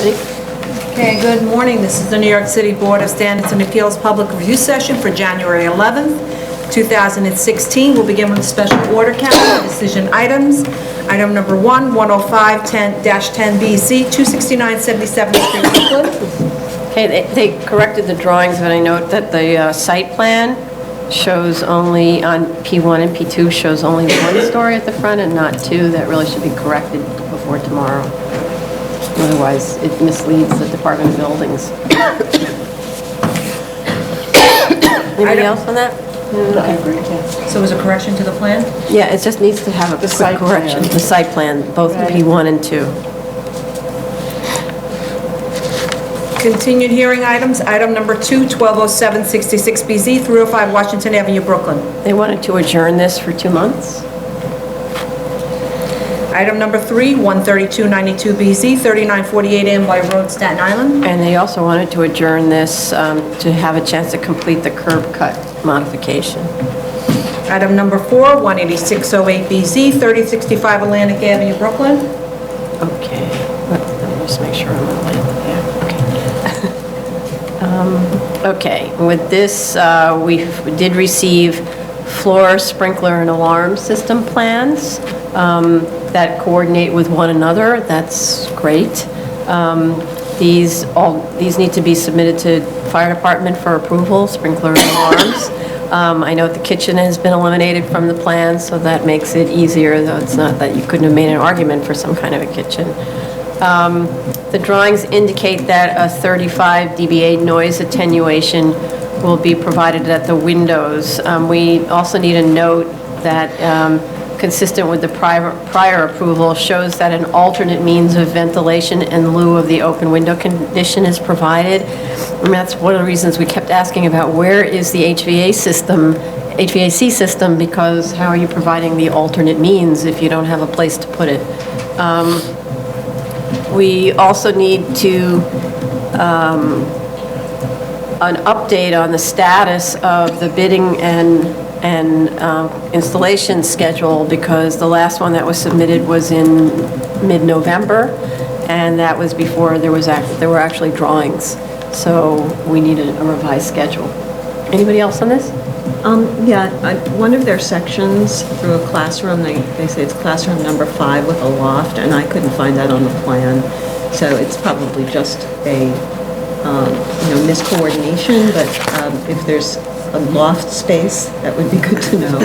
Okay, good morning. This is the New York City Board of Standards and Appeals Public Review Session for January 11th, 2016. We'll begin with the special order calendar, decision items. Item number 1, 105-10BZ, 26977 Street, Brooklyn. Okay, they corrected the drawings, but I note that the site plan shows only, on P1 and P2, shows only one story at the front and not two. That really should be corrected before tomorrow. Otherwise, it misleads the Department of Buildings. Anybody else on that? No, I agree. So is a correction to the plan? Yeah, it just needs to have a quick correction. The site plan, both P1 and 2. Continued hearing items. Item number 2, 1207-66BZ, 305 Washington Avenue, Brooklyn. They wanted to adjourn this for 2 months. Item number 3, 13292BZ, 3948 Amboy Road, Staten Island. And they also wanted to adjourn this to have a chance to complete the curb cut modification. Item number 4, 18608BZ, 3065 Atlantic Avenue, Brooklyn. Okay, let me just make sure I'm on the okay, with this, we did receive floor, sprinkler, and alarm system plans that coordinate with one another. That's great. These need to be submitted to fire department for approval, sprinkler and alarms. I know the kitchen has been eliminated from the plan, so that makes it easier, though it's not that you couldn't have made an argument for some kind of a kitchen. The drawings indicate that a 35 dBA noise attenuation will be provided at the windows. We also need a note that, consistent with the prior approval, shows that an alternate means of ventilation in lieu of the open window condition is provided. And that's one of the reasons we kept asking about where is the HVAC system, because how are you providing the alternate means if you don't have a place to put it? We also need an update on the status of the bidding and installation schedule, because the last one that was submitted was in mid-November, and that was before there were actually drawings. So we need a revised schedule. Anybody else on this? One of their sections through a classroom, they say it's classroom number 5 with a loft, and I couldn't find that on the plan. So it's probably just a miscoordination, but if there's a loft space, that would be good to know,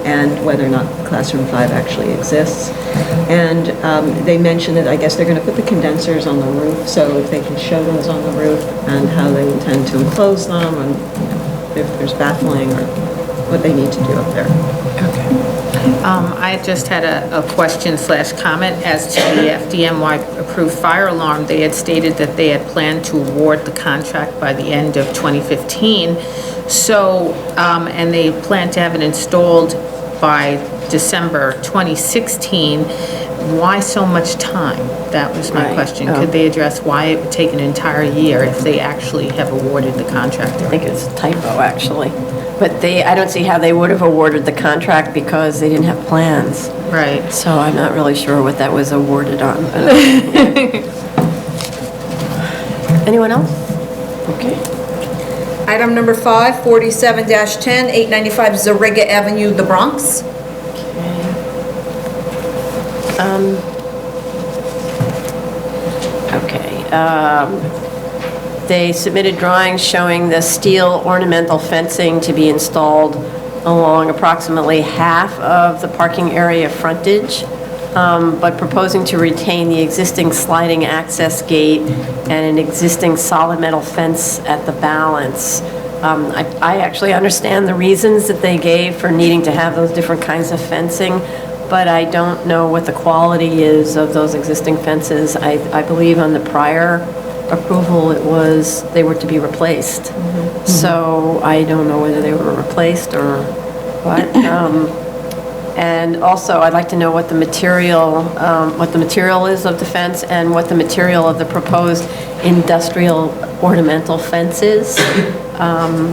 and whether or not classroom 5 actually exists. And they mentioned that I guess they're going to put the condensers on the roof, so if they can show those on the roof and how they intend to enclose them, and if there's baffling or what they need to do up there. Okay. I just had a question/comment as to the FDNY approved fire alarm. They had stated that they had planned to award the contract by the end of 2015. So, and they plan to have it installed by December 2016. Why so much time? That was my question. Could they address why it would take an entire year if they actually have awarded the contract? I think it's a typo, actually. But I don't see how they would have awarded the contract because they didn't have plans. Right. So I'm not really sure what that was awarded on. Anyone else? Okay. Item number 5, 47-10, 895 Zariga Avenue, the Bronx. They submitted drawings showing the steel ornamental fencing to be installed along approximately half of the parking area frontage, but proposing to retain the existing sliding access gate and an existing solid metal fence at the balance. I actually understand the reasons that they gave for needing to have those different kinds of fencing, but I don't know what the quality is of those existing fences. I believe on the prior approval they were to be replaced. Mm-hmm. So I don't know whether they were replaced or what. And also I'd like to know what the material is of the fence and what the material of the proposed industrial ornamental fence is.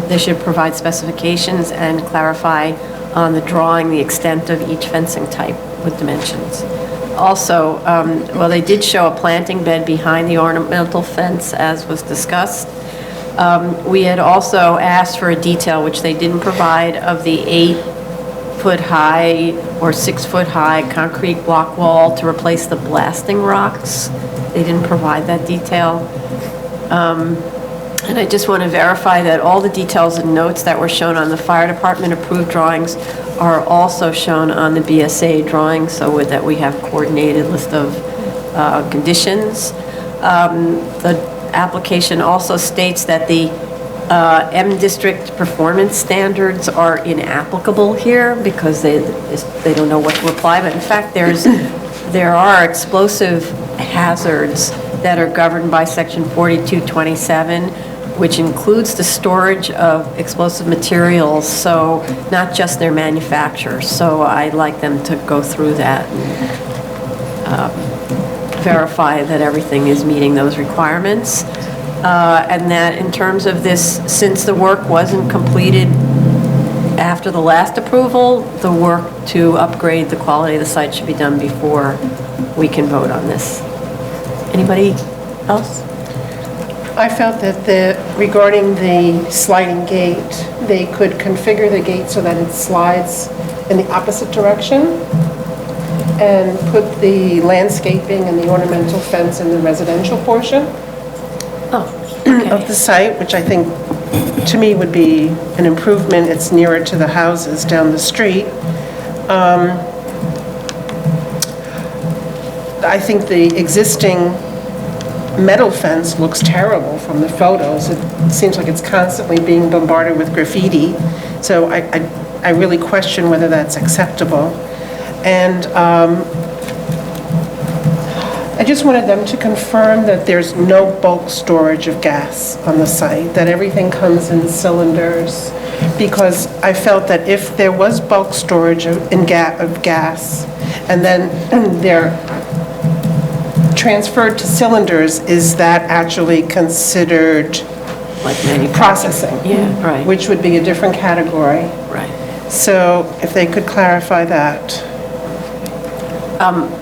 They should provide specifications and clarify on the drawing the extent of each fencing type with dimensions. also, well, they did show a planting bed behind the ornamental fence, as was discussed. We had also asked for a detail, which they didn't provide, of the 8-foot-high or 6-foot-high concrete block wall to replace the blasting rocks. They didn't provide that detail. And I just want to verify that all the details and notes that were shown on the fire department approved drawings are also shown on the BSA drawing, so that we have coordinated list of conditions. The application also states that the M-District performance standards are inapplicable here because they don't know what to apply, but in fact, there are explosive hazards that are governed by Section 4227, which includes the storage of explosive materials, so not just their manufacture. So I'd like them to go through that and verify that everything is meeting those requirements. And that in terms of this, since the work wasn't completed after the last approval, the work to upgrade the quality of the site should be done before we can vote on this. Anybody else? I felt that regarding the sliding gate, they could configure the gate so that it slides in the opposite direction and put the landscaping and the ornamental fence in the residential portion of the site, which I think, to me, would be an improvement. It's nearer to the houses down the street. I think the existing metal fence looks terrible from the photos. It seems like it's constantly being bombarded with graffiti. So I really question whether that's acceptable. And I just wanted them to confirm that there's no bulk storage of gas on the site, that everything comes in cylinders, because I felt that if there was bulk storage of gas, and then they're transferred to cylinders, is that actually considered Like processing? Yeah, right. Which would be a different category. Right. So if they could clarify that.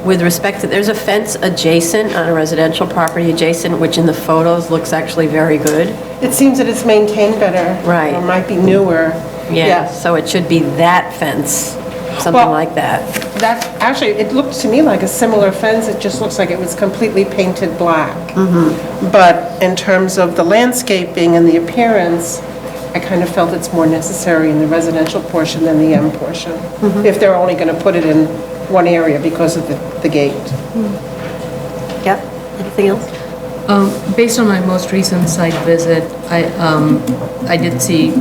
With respect to, there's a fence adjacent on a residential property adjacent, which in the photos looks actually very good. It seems that it's maintained better. Right. Or might be newer. Yeah, Yes. so it should be that fence, something Well, like that. That, actually, it looked to me like a similar fence. It just looks like it was completely painted black. But in terms of the landscaping and the appearance, I kind of felt it's more necessary in the residential portion than the M portion, if they're only going to put it in one area because of the gate. Yep, anything else? Based on my most recent site visit, I did see,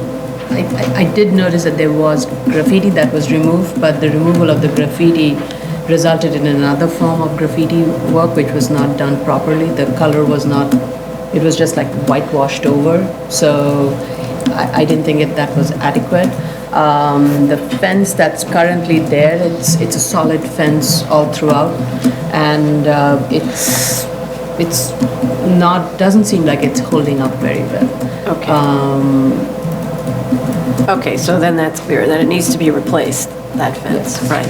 I did notice that there was graffiti that was removed, but the removal of the graffiti resulted in another form of graffiti work which was not done properly. The color was not, it was just like whitewashed over, so I didn't think that was adequate. The fence that's currently there, it's a solid fence all throughout, and it's not, doesn't seem like it's holding up very well. Okay. Okay, so then that's clear, that it needs to be replaced, that fence, right?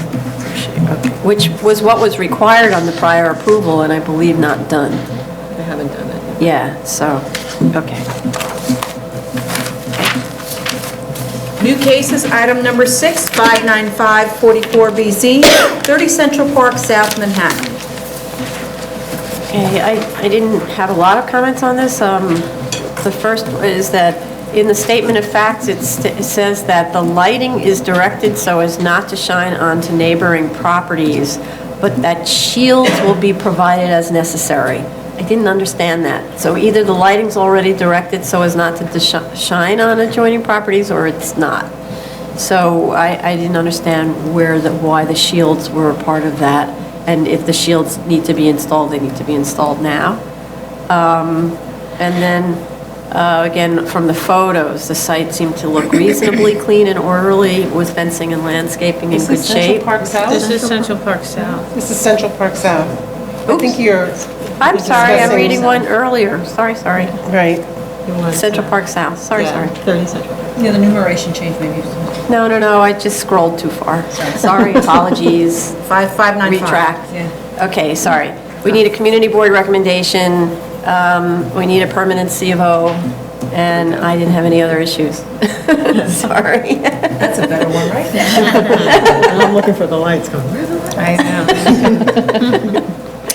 Okay. Which was what was required on the prior approval, and I believe not done. They haven't done it. Yeah, so, okay. New cases, item number 6, 59544BZ, 30 Central Park, South Manhattan. Okay, I didn't have a lot of comments on this. The first is that in the statement of facts, it says that the lighting is directed so as not to shine onto neighboring properties, but that shields will be provided as necessary. I didn't understand that. So either the lighting's already directed so as not to shine on adjoining properties, or it's not. So I didn't understand why the shields were a part of that. And if the shields need to be installed, they need to be installed now. And then, again, from the photos, the site seemed to look reasonably clean and orderly with fencing and landscaping in good shape. This is Central Park South. This is Central Park South. I think you're... I'm sorry, I'm discussing- reading one earlier. Sorry. Right. You want, Central Park South, sorry. 30 Central Park. Yeah, the numeration change maybe. No, I just scrolled too far. Sorry, apologies. 5595. Retract. Yeah. Okay, sorry. We need a community board recommendation, we need a permanent C of O, and I didn't have any other issues. Sorry. That's a better one, right? And I'm looking for the lights going, where are the lights?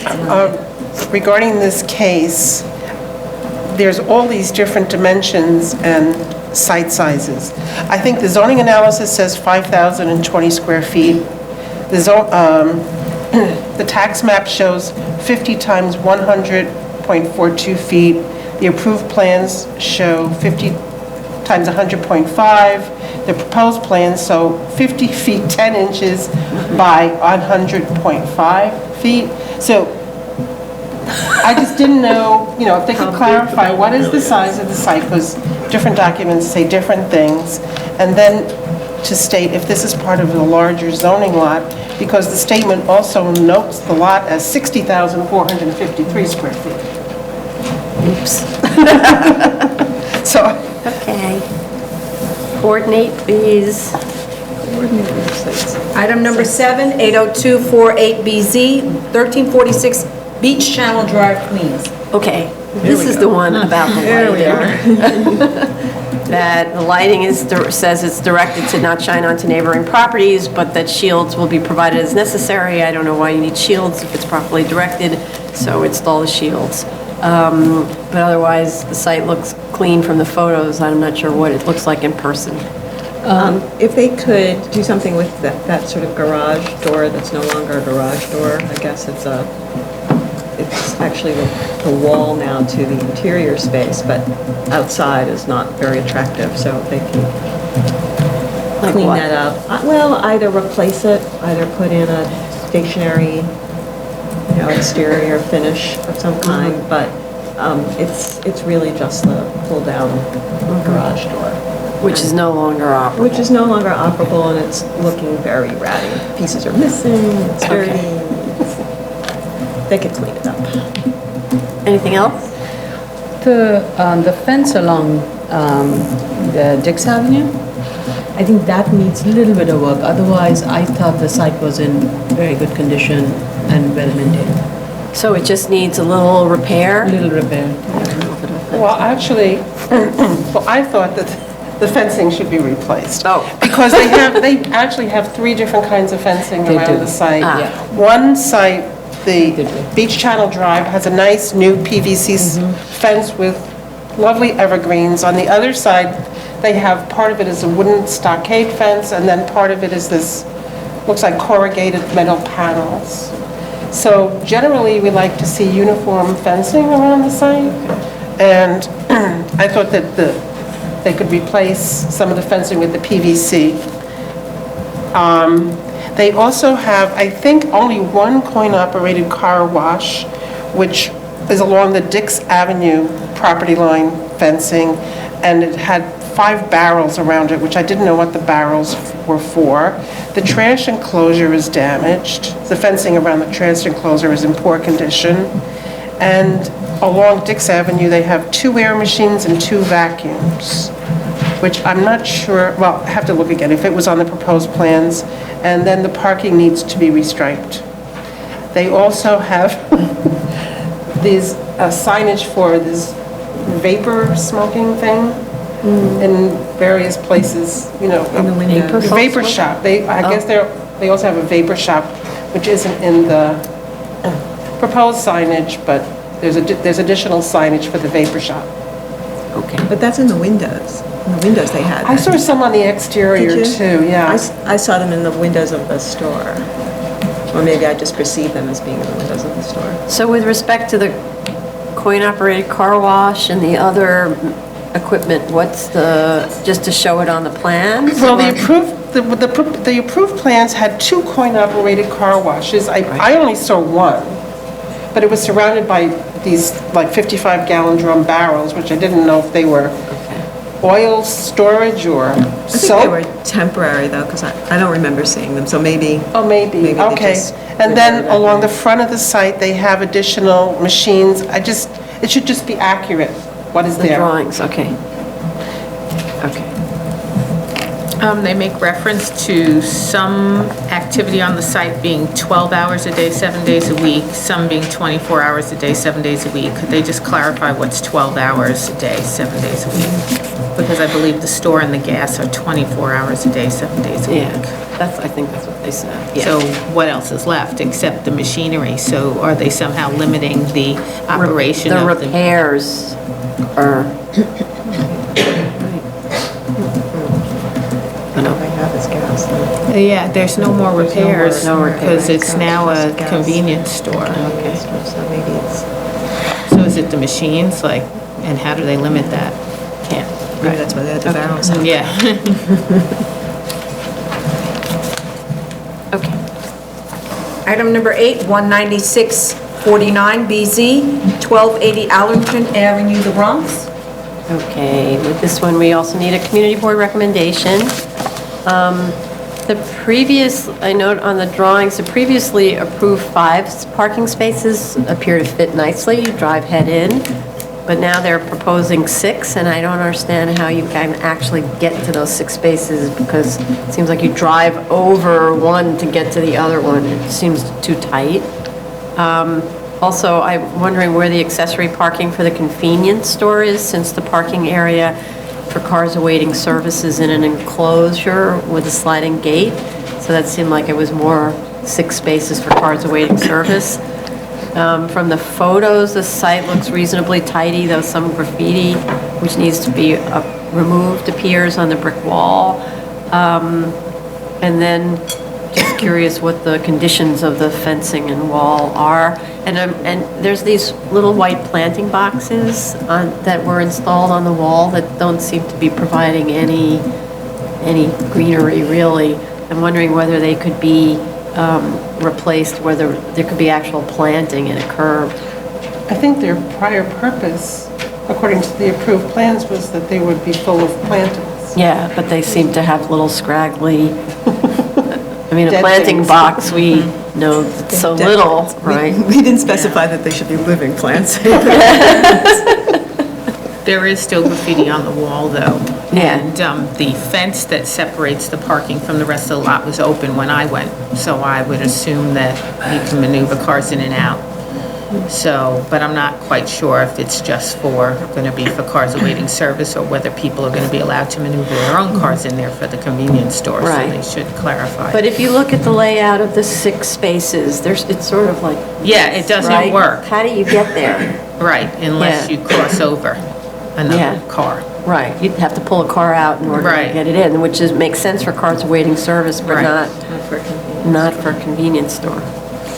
I know. Regarding this case, there's all these different dimensions and site sizes. I think the zoning analysis says 5,020 square feet. The tax map shows 50 times 100.42 feet. The approved plans show 50 times 100.5. The proposed plans show 50 feet 10 inches by 100.5 feet. So I just didn't know, if they could clarify what is the size of the site, because different documents say different things. And then to state if this is part of the larger zoning lot, because the statement also notes the lot as 60,453 square feet. Oops. So, Okay. Coordinate, please. Item number 7, 80248BZ, 1346 Beach Channel Drive, Queens. Okay, this is the one about the lighting. That the lighting says it's directed to not shine onto neighboring properties, but that shields will be provided as necessary. I don't know why you need shields if it's properly directed, so install the shields. But otherwise, the site looks clean from the photos. I'm not sure what it looks like in person. If they could do something with that sort of garage door that's no longer a garage door, I guess it's actually the wall now to the interior space, but outside is not very attractive, so if they can Like clean what? that up. Well, either replace it, either put in a stationary, exterior finish of some kind, but it's really just the pull-down garage door. Which is no longer operable. Which is no longer operable, and it's looking very ratty. Pieces are missing, it's dirty. Okay. They could clean it up. Anything else? The fence along the Dix Avenue, I think that needs a little bit of work. Otherwise, I thought the site was in very good condition and well maintained. So it just needs a little repair? A little repair. well, actually, I thought that the fencing should be replaced. Oh. Because they actually have 3 different kinds of fencing They around do. the site. Ah. Yeah. One site, the They do. Beach Channel Drive, has a nice new PVC fence with lovely evergreens. On the other side, they have, part of it is a wooden stockade fence, and then part of it is this, looks like corrugated metal panels. So generally, we like to see uniform fencing around the site, and I thought that they could replace some of the fencing with the PVC. They also have, I think, only one coin-operated car wash, which is along the Dix Avenue property line fencing, and it had 5 barrels around it, which I didn't know what the barrels were for. The trash enclosure is damaged. The fencing around the trash enclosure is in poor condition. And along Dix Avenue, they have 2 air machines and 2 vacuums, which I'm not sure, well, I have to look again, if it was on the proposed plans. And then the parking needs to be restriped. They also have these signage for this vapor smoking thing in various places, In the windows. the vapor shop. I guess they also have a vapor shop, which isn't in the proposed signage, but there's additional signage for the vapor shop. Okay. But that's in the windows. In the windows they had. I saw some on the exterior Did you? too, yeah. I saw them in the windows of the store. Or maybe I just perceived them as being in the windows of the store. So with respect to the coin-operated car wash and the other equipment, what's just to show it on the plans? Well, or- the approved plans had 2 coin-operated car washes. I only saw one, but it was surrounded by these like 55-gallon drum barrels, which I didn't know if they were oil storage or I think soap. they were temporary though, because I don't remember seeing them, so maybe. Oh, maybe, Maybe they okay. just And then reverted along the back. front of the site, they have additional machines. It should just be accurate what is The there. drawings, okay. Okay. They make reference to some activity on the site being 12 hours a day, 7 days a week, some being 24 hours a day, 7 days a week. Could they just clarify what's 12 hours a day, 7 days a week? Because I believe the store and the gas are 24 hours a day, 7 days a Yeah, week. I think that's what they said. Yeah. So what else is left except the machinery? So are they somehow limiting the operation The of the? repairs are, All they have is gas, though. Yeah, there's no more repairs. no repairs. Because it's now a Gas. convenience store. okay. So maybe it's, So is it the machines, like, and how do they limit that? Yeah. maybe that's why they had the barrels out. Yeah. Okay. Item number 8, 19649 BZ, 1280 Allerton Avenue, the Bronx. Okay, with this one, we also need a community board recommendation. The previous, I note on the drawings, the previously approved 5 parking spaces appear to fit nicely, you drive head in, but now they're proposing 6, and I don't understand how you can actually get to those 6 spaces, because it seems like you drive over one to get to the other one. It seems too tight. Also, I'm wondering where the accessory parking for the convenience store is, since the parking area for cars awaiting service is in an enclosure with a sliding gate. So that seemed like it was more 6 spaces for cars awaiting service. From the photos, the site looks reasonably tidy, though some graffiti, which needs to be removed, appears on the brick wall. And then, just curious what the conditions of the fencing and wall are. And there's these little white planting boxes that were installed on the wall that don't seem to be providing any greenery, really. I'm wondering whether they could be replaced, whether there could be actual planting in a curb. I think their prior purpose, according to the approved plans, was that they would be full of plantings. Yeah, but they seem to have little scraggly, I mean, a Dead planting things. box, we know so Dead little, plants. right? We didn't specify that they should be living plants. There is still graffiti on the wall, though. Yeah. And the fence that separates the parking from the rest of the lot was open when I went, so I would assume that you can maneuver cars in and out. So, but I'm not quite sure if it's just going to be for cars awaiting service, or whether people are going to be allowed to maneuver their own cars in there for the convenience store. Right. So they should clarify. But if you look at the layout of the 6 spaces, it's sort of like, Yeah, it doesn't right? work. How do you get there? Right, unless Yeah. you cross over another Yeah. car. Right, you'd have to pull a car out in order to Right. get it in, which makes sense for cars awaiting service, but Right. not for a convenience store.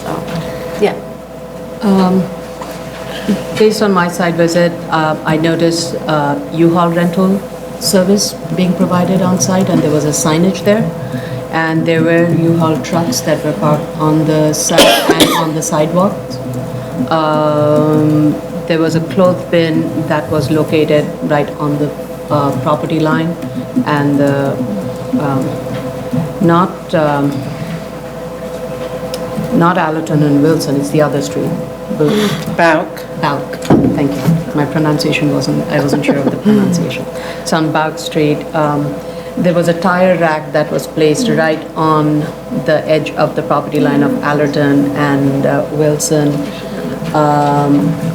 So, yeah. Based on my site visit, I noticed U-Haul rental service being provided on site, and there was a signage there. And there were U-Haul trucks that were parked on the side and on the sidewalks. There was a cloth bin that was located right on the property line, and not Allerton and Wilson, it's the other street. Bauk. Bauk, thank you. My pronunciation I wasn't sure of the pronunciation. It's on Bauk Street. There was a tire rack that was placed right on the edge of the property line of Allerton and Wilson.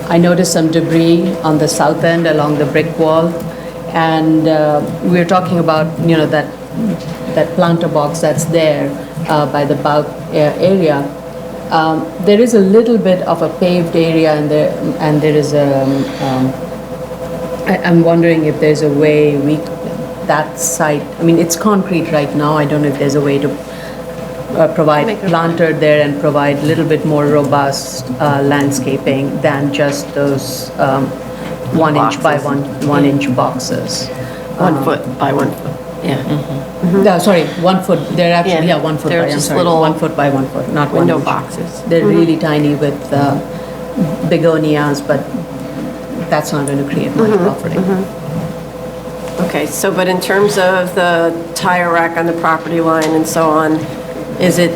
I noticed some debris on the south end along the brick wall. And we were talking about, that planter box that's there by the Bauk area. There is a little bit of a paved area, and there is I'm wondering if there's a way that site, I mean, it's concrete right now. I don't know if there's a way to provide planter there and provide a little bit more robust landscaping than just those 1 inch by 1 inch boxes. 1 foot by 1 foot, yeah. No, sorry, 1 foot, they're actually, Yeah, 1 foot they're by, I'm just sorry, little 1 foot by 1 foot, not 1 window inch. boxes. They're really tiny with begonias, but that's not going to create much buffering. Okay, so, but in terms of the tire rack on the property line and so on, is it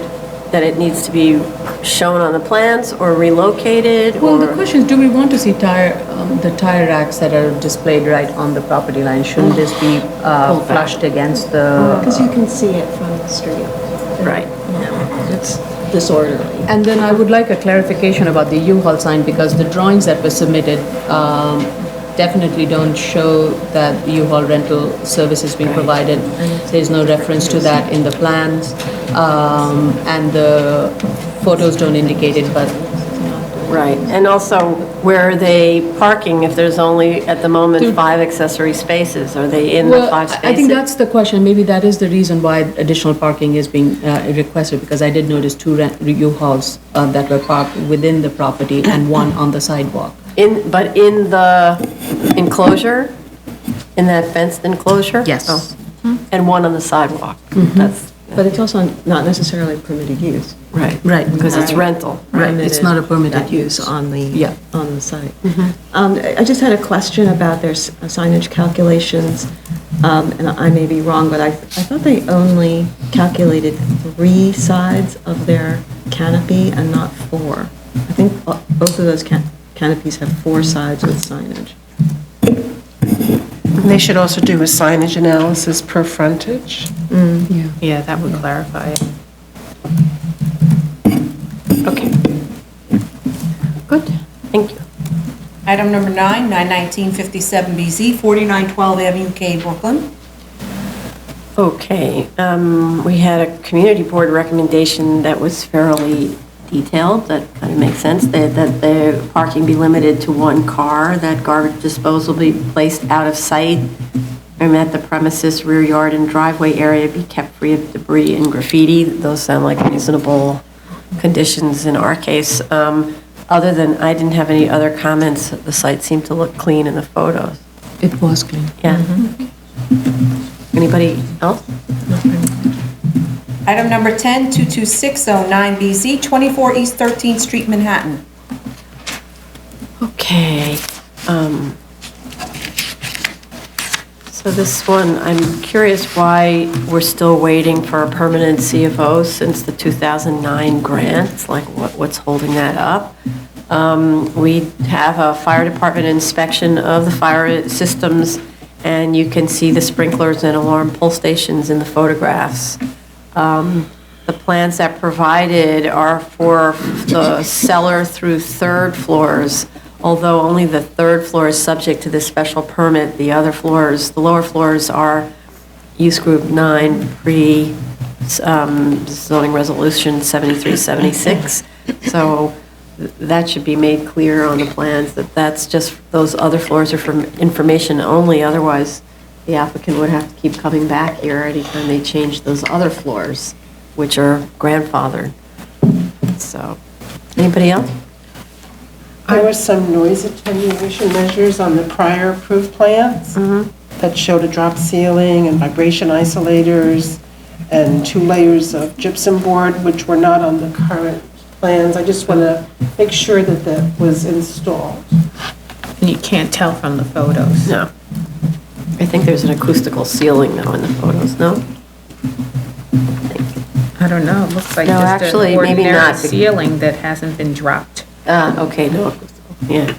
that it needs to be shown on the plans or relocated? Well, the or- question is, do we want to see the tire racks that are displayed right on the property line? Shouldn't this be flushed against the? Because you can see it from the street. Right. It's disorderly. And then I would like a clarification about the U-Haul sign, because the drawings that were submitted definitely don't show that U-Haul rental service is being provided. There's no reference to that in the plans, and the photos don't indicate it, but Right, and also, where are they parking if there's only, at the moment, Dude. 5 accessory spaces? Are they in the well, 5 spaces? I think that's the question. Maybe that is the reason why additional parking is being requested, because I did notice 2 U-Hauls that were parked within the property and one on the sidewalk. But in the enclosure, in that fenced enclosure? Yes. Oh. And one on the sidewalk? That's, But it's also not necessarily permitted use. right. Right. Because it's rental. Right, it's not a permitted use. On the, Yeah. on the site. I just had a question about their signage calculations, and I may be wrong, but I thought they only calculated 3 sides of their canopy and not 4. I think both of those canopies have 4 sides with signage. They should also do a signage analysis per frontage. Yeah, that would clarify it. Okay. Good, thank you. Item number 9, 91957BZ, 4912 Avenue K, Brooklyn. Okay, we had a community board recommendation that was fairly detailed, that kind of makes sense, that the parking be limited to 1 car, that garbage disposal be placed out of sight, and that the premises, rear yard, and driveway area be kept free of debris and graffiti. Those sound like reasonable conditions in our case. Other than, I didn't have any other comments, the site seemed to look clean in the photos. It was clean. Yeah. Anybody else? Item number 10, 22609BZ, 24 East 13th Street, Manhattan. Okay. So this one, I'm curious why we're still waiting for a permanent CFO since the 2009 grant. It's like, what's holding that up? We have a fire department inspection of the fire systems, and you can see the sprinklers and alarm pull stations in the photographs. The plans that provided are for the cellar through 3rd floors, although only the 3rd floor is subject to this special permit. The other floors, the lower floors are use group 9 zoning resolution 7376. So that should be made clear on the plans, that that's just, those other floors are for information only. Otherwise, the applicant would have to keep coming back here anytime they change those other floors, which are grandfathered. So, anybody else? There were some noise attenuation measures on the prior approved plans that showed a drop ceiling and vibration isolators and 2 layers of gypsum board, which were not on the current plans. I just want to make sure that that was installed. And you can't tell from the photos. No. I think there's an acoustical ceiling though in the photos, no? I don't know, it looks like No, just actually, an maybe ordinary not. ceiling that hasn't been dropped. Okay, no acoustical, yeah.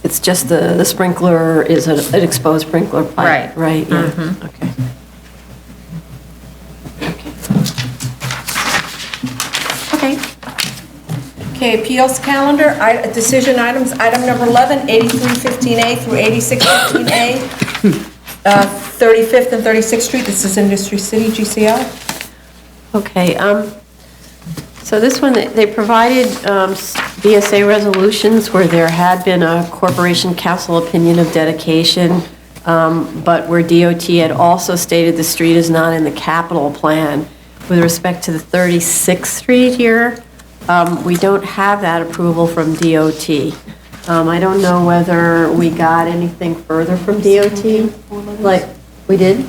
It's just the sprinkler is an exposed sprinkler pipe. Right. Right, yeah, okay. Okay. Okay, appeals calendar, decision items, item number 11, 8315A through 8615A, 35th and 36th Street, this is Industry City, GCL. Okay, so this one, they provided BSA resolutions where there had been a corporation council opinion of dedication, but where DOT had also stated the street is not in the capital plan. With respect to the 36th Street here, we don't have that approval from DOT. I don't know whether we got anything further from DOT. Like, we did?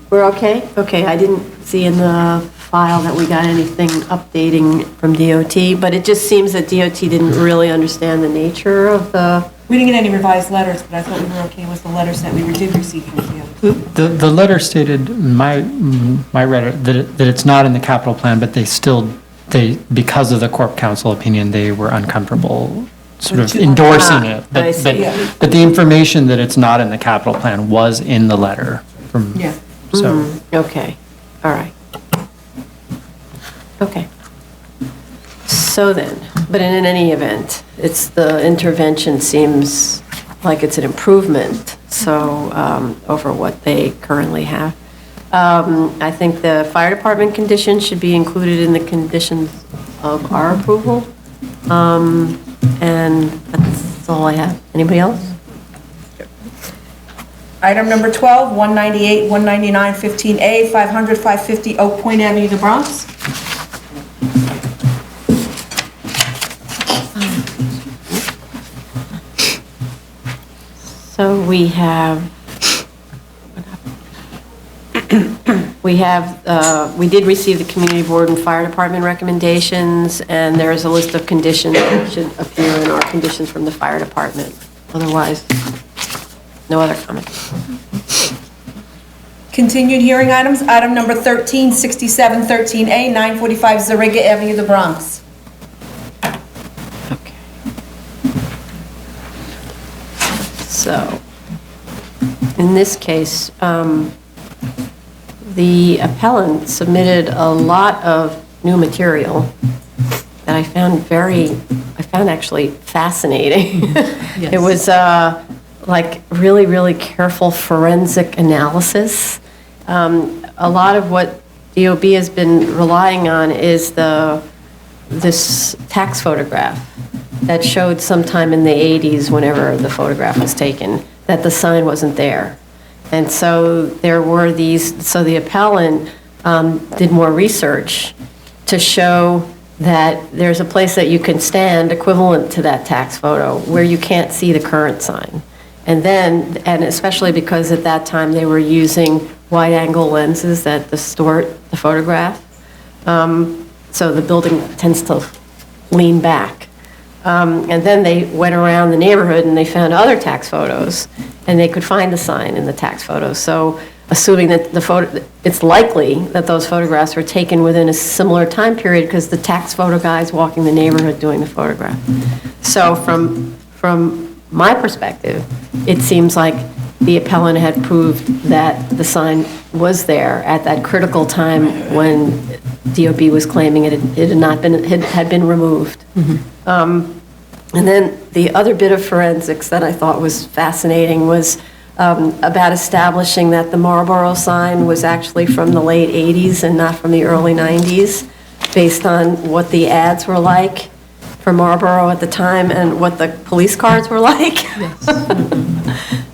We're okay? Okay, I didn't see in the file that we got anything updating from DOT, but it just seems that DOT didn't really understand the nature of the, We didn't get any revised letters, but I thought we were okay with the letters that we did receive from DOT. The letter stated, my read it, that it's not in the capital plan, but because of the Corp Council opinion, they were uncomfortable sort of endorsing it. I see. But the information that it's not in the capital plan was in the letter from, Yeah. so. Okay, all right. Okay. So then, but in any event, the intervention seems like it's an improvement, so, over what they currently have. I think the fire department conditions should be included in the conditions of our approval. And that's all I have. Anybody else? Item number 12, 198, 199, 15A, 500, 550 Oak Point Avenue, the Bronx. So we did receive the community board and fire department recommendations, and there is a list of conditions that should appear in our conditions from the fire department. Otherwise, no other comments. Continued hearing items, item number 13, 67, 13A, 945 Zariga Avenue, the Bronx. Okay. So, in this case, the appellant submitted a lot of new material that I found actually fascinating. Yes. It was like really, really careful forensic analysis. A lot of what DOB has been relying on is this tax photograph that showed sometime in the 80s, whenever the photograph was taken, that the sign wasn't there. And so there were so the appellant did more research to show that there's a place that you can stand equivalent to that tax photo where you can't see the current sign. And especially because at that time they were using wide-angle lenses that distort the photograph. So the building tends to lean back. And then they went around the neighborhood and they found other tax photos, and they could find the sign in the tax photos. So assuming that it's likely that those photographs were taken within a similar time period because the tax photo guy is walking the neighborhood doing the photograph. So from my perspective, it seems like the appellant had proved that the sign was there at that critical time when DOB was claiming it had been removed. And then the other bit of forensics that I thought was fascinating was about establishing that the Marlboro sign was actually from the late 80s and not from the early 90s, based on what the ads were like for Marlboro at the time and what the police cars were like.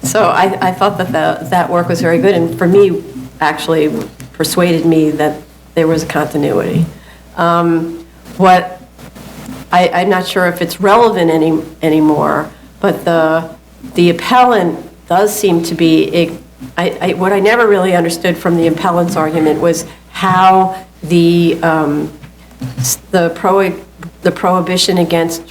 So I thought that work was very good, and for me, actually persuaded me that there was a continuity. I'm not sure if it's relevant anymore, but the appellant does seem to be, what I never really understood from the appellant's argument was how the prohibition against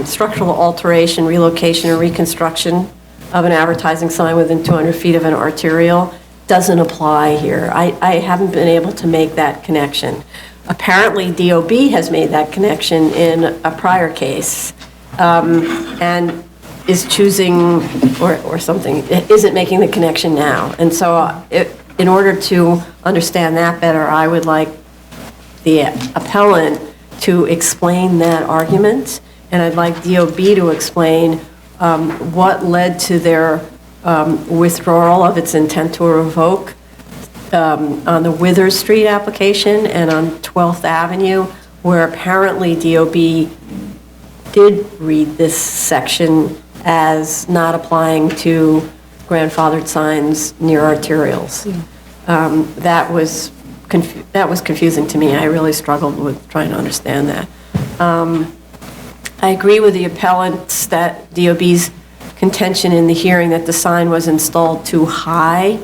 structural alteration, relocation, or reconstruction of an advertising sign within 200 feet of an arterial doesn't apply here. I haven't been able to make that connection. Apparently, DOB has made that connection in a prior case, and is choosing, or something, isn't making the connection now. And so in order to understand that better, I would like the appellant to explain that argument, and I'd like DOB to explain what led to their withdrawal of its intent to revoke on the Withers Street application and on 12th Avenue, where apparently DOB did read this section as not applying to grandfathered signs near arterials. That was confusing to me. I really struggled with trying to understand that. I agree with the appellants that DOB's contention in the hearing that the sign was installed too high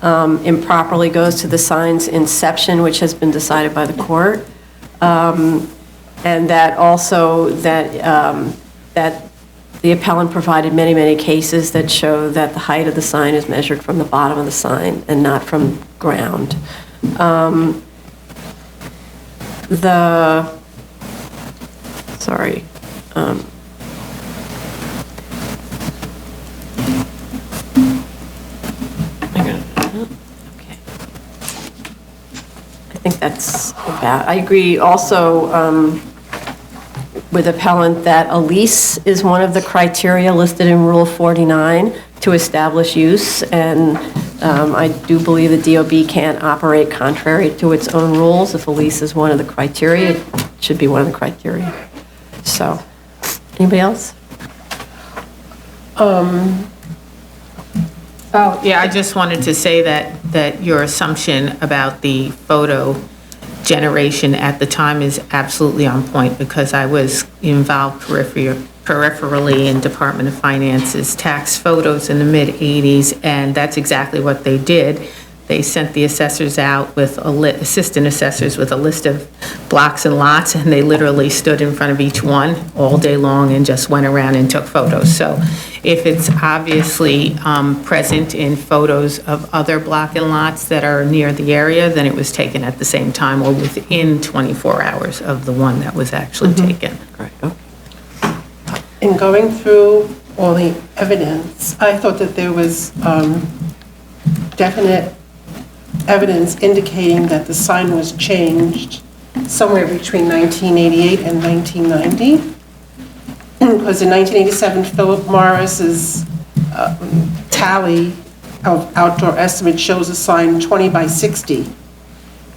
improperly goes to the sign's inception, which has been decided by the court, and that also that the appellant provided many, many cases that show that the height of the sign is measured from the bottom of the sign and not from ground. Sorry. Okay. I think that's about, I agree also with appellant that a lease is one of the criteria listed in Rule 49 to establish use, and I do believe the DOB can't operate contrary to its own rules. If a lease is one of the criteria, it should be one of the criteria. So, anybody else? Oh, yeah, I just wanted to say that your assumption about the photo generation at the time is absolutely on point, because I was involved peripherally in Department of Finance's tax photos in the mid-'80s, and that's exactly what they did. They sent the assessors out with assistant assessors with a list of blocks and lots, and they literally stood in front of each one all day long and just went around and took photos. So if it's obviously present in photos of other block and lots that are near the area, then it was taken at the same time or within 24 hours of the one that was actually taken. Right. Okay. In going through all the evidence, I thought that there was definite evidence indicating that the sign was changed somewhere between 1988 and 1990. Because in 1987, Philip Morris's tally of outdoor estimate shows a sign 20 by 60.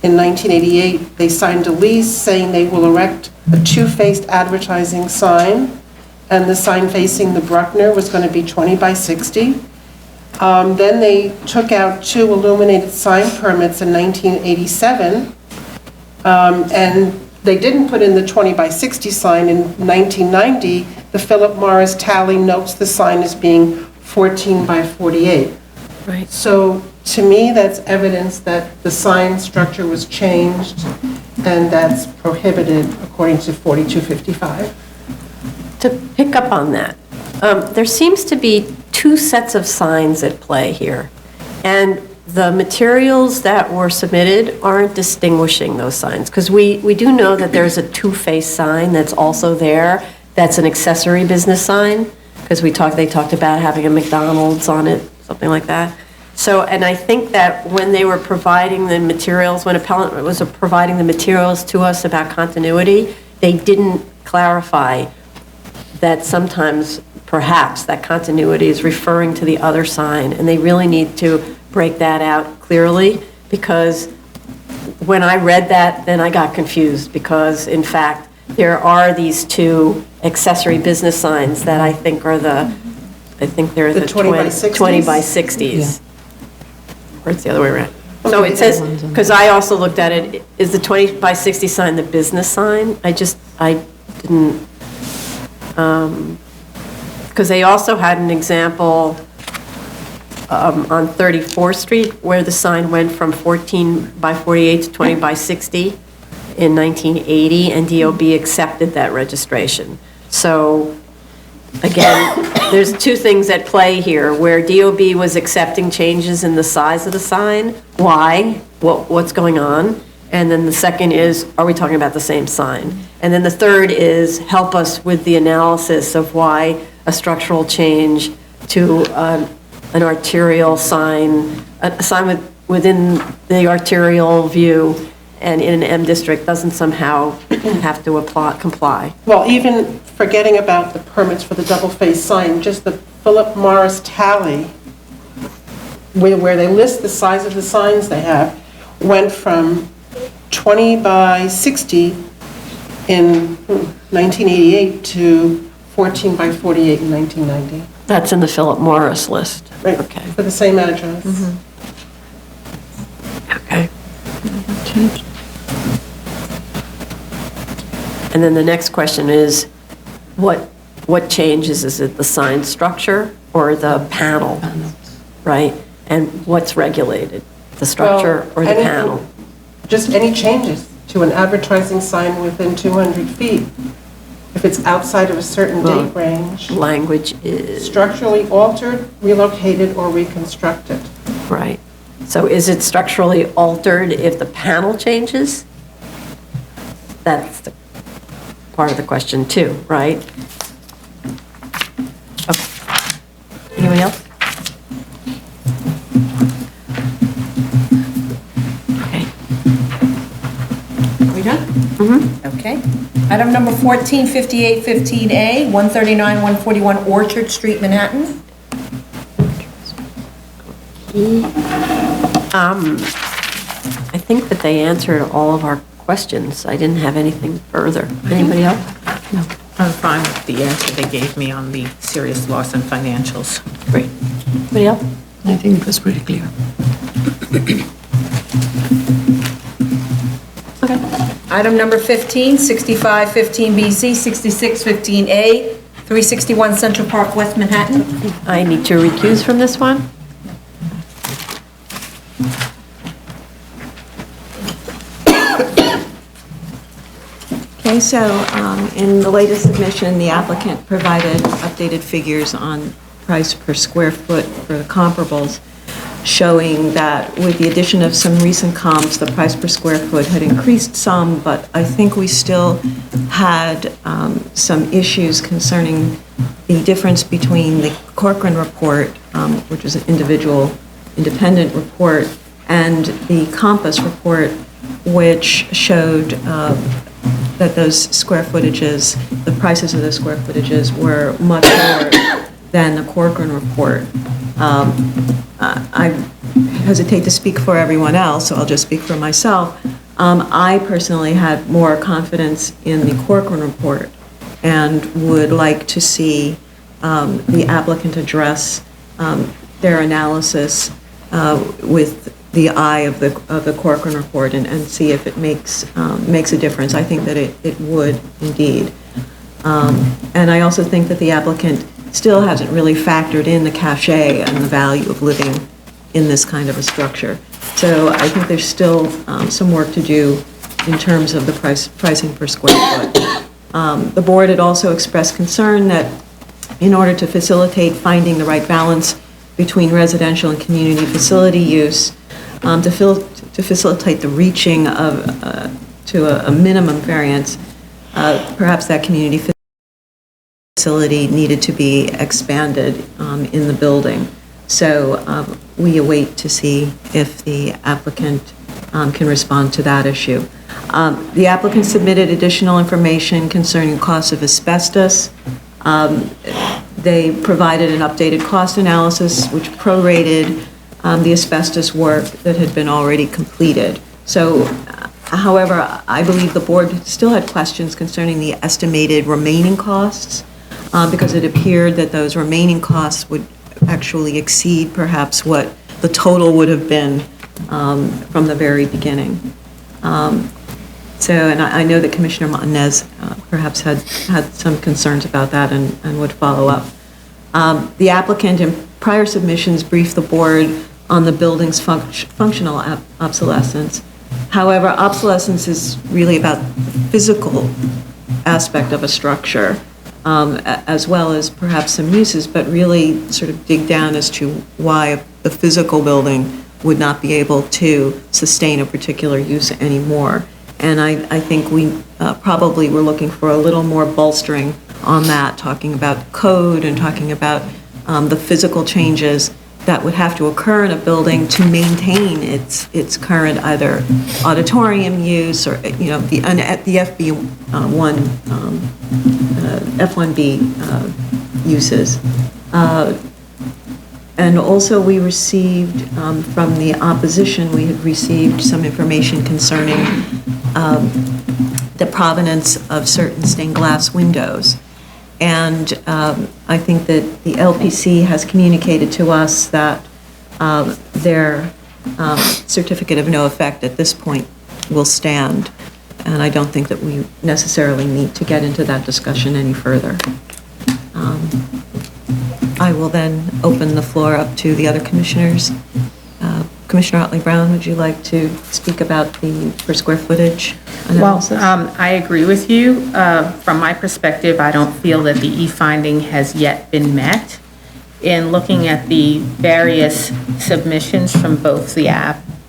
In 1988, they signed a lease saying they will erect a two-faced advertising sign, and the sign facing the Bruckner was going to be 20 by 60. Then they took out 2 illuminated sign permits in 1987, and they didn't put in the 20 by 60 sign. In 1990, the Philip Morris tally notes the sign as being 14 by 48. Right. So to me, that's evidence that the sign structure was changed, and that's prohibited according to 4255. To pick up on that, there seems to be 2 sets of signs at play here, and the materials that were submitted aren't distinguishing those signs, because we do know that there's a two-faced sign that's also there, that's an accessory business sign, because they talked about having a McDonald's on it, something like that. So, and I think that when they were providing the materials, when appellant was providing the materials to us about continuity, they didn't clarify that sometimes, perhaps, that continuity is referring to the other sign, and they really need to break that out clearly, because when I read that, then I got confused, because in fact, there are these 2 accessory business signs that I think are they're the 20 by 60s? 20 by 60s. Or it's the other way around. So it says, because I also looked at it, is the 20 by 60 sign the business sign? I didn't, because they also had an example on 34th Street where the sign went from 14 by 48 to 20 by 60 in 1980, and DOB accepted that registration. So again, there's 2 things at play here, where DOB was accepting changes in the size of the sign. Why? What's going on? And then the second is, are we talking about the same sign? And then the third is, help us with the analysis of why a structural change to an arterial sign, a sign within the arterial view and in an M district doesn't somehow have to comply. Well, even forgetting about the permits for the double-faced sign, just the Philip Morris tally, where they list the size of the signs they have, went from 20 by 60 in 1988 to 14 by 48 in 1990. That's in the Philip Morris list. Right, Okay. for the same address. Okay. And then the next question is, what changes? Is it the sign structure or the panel? Right? And what's regulated? The structure or the anything- panel? Just any changes to an advertising sign within 200 feet. If if it's outside of a certain Well- date range, Language is, structurally altered, relocated, or reconstructed. right. So is it structurally altered if the panel changes? That's the part of the question too, right? Okay. Anyone else? Okay. Are we done? Mm-hmm. Okay. Item number 14, 5815A, 139, 141 Orchard Street, Manhattan. I think that they answered all of our questions. I didn't have anything further. Anybody else? No. I'm fine with the answer they gave me on the serious loss in financials. Great. Anybody else? I think it was pretty clear. Okay. Item number 15, 6515BZ, 6615A, 361 Central Park, West Manhattan. I need to recuse from this one. Okay, so in the latest submission, the applicant provided updated figures on price per square foot for the comparables, showing that with the addition of some recent comps, the price per square foot had increased some, but I think we still had some issues concerning the difference between the Corcoran report, which was an individual independent report, and the Compass report, which showed that those square footages, the prices of those square footages were much lower than the Corcoran report. I hesitate to speak for everyone else, so I'll just speak for myself. I personally had more confidence in the Corcoran report and would like to see the applicant address their analysis with the eye of the Corcoran report and see if it makes a difference. I think that it would indeed. And I also think that the applicant still hasn't really factored in the cachet and the value of living in this kind of a structure. So I think there's still some work to do in terms of the pricing per square foot. The board had also expressed concern that in order to facilitate finding the right balance between residential and community facility use, to facilitate the reaching of to a minimum variance, perhaps that community facility needed to be expanded in the building. So we await to see if the applicant can respond to that issue. The applicant submitted additional information concerning costs of asbestos. They provided an updated cost analysis which prorated the asbestos work that had been already completed. So, however, I believe the board still had questions concerning the estimated remaining costs because it appeared that those remaining costs would actually exceed perhaps what the total would have been from the very beginning. And I know that Commissioner Montanez perhaps had some concerns about that and would follow up. The applicant in prior submissions briefed the board on the building's functional obsolescence. However, obsolescence is really about the physical aspect of a structure, as well as perhaps some uses, but really sort of dig down as to why the physical building would not be able to sustain a particular use anymore. And I think we probably were looking for a little more bolstering on that, talking about code and talking about the physical changes that would have to occur in a building to maintain its current either auditorium use or, you know, the F1B uses. And also we received, from the opposition, we had received some information concerning the provenance of certain stained glass windows. And I think that the LPC has communicated to us that their certificate of no effect at this point will stand. And I don't think that we necessarily need to get into that discussion any further. I will then open the floor up to the other commissioners. Commissioner Otley Brown, would you like to speak about the per square footage Well, analysis? I agree with you. From my perspective, I don't feel that the E-finding has yet been met. In looking at the various submissions from both the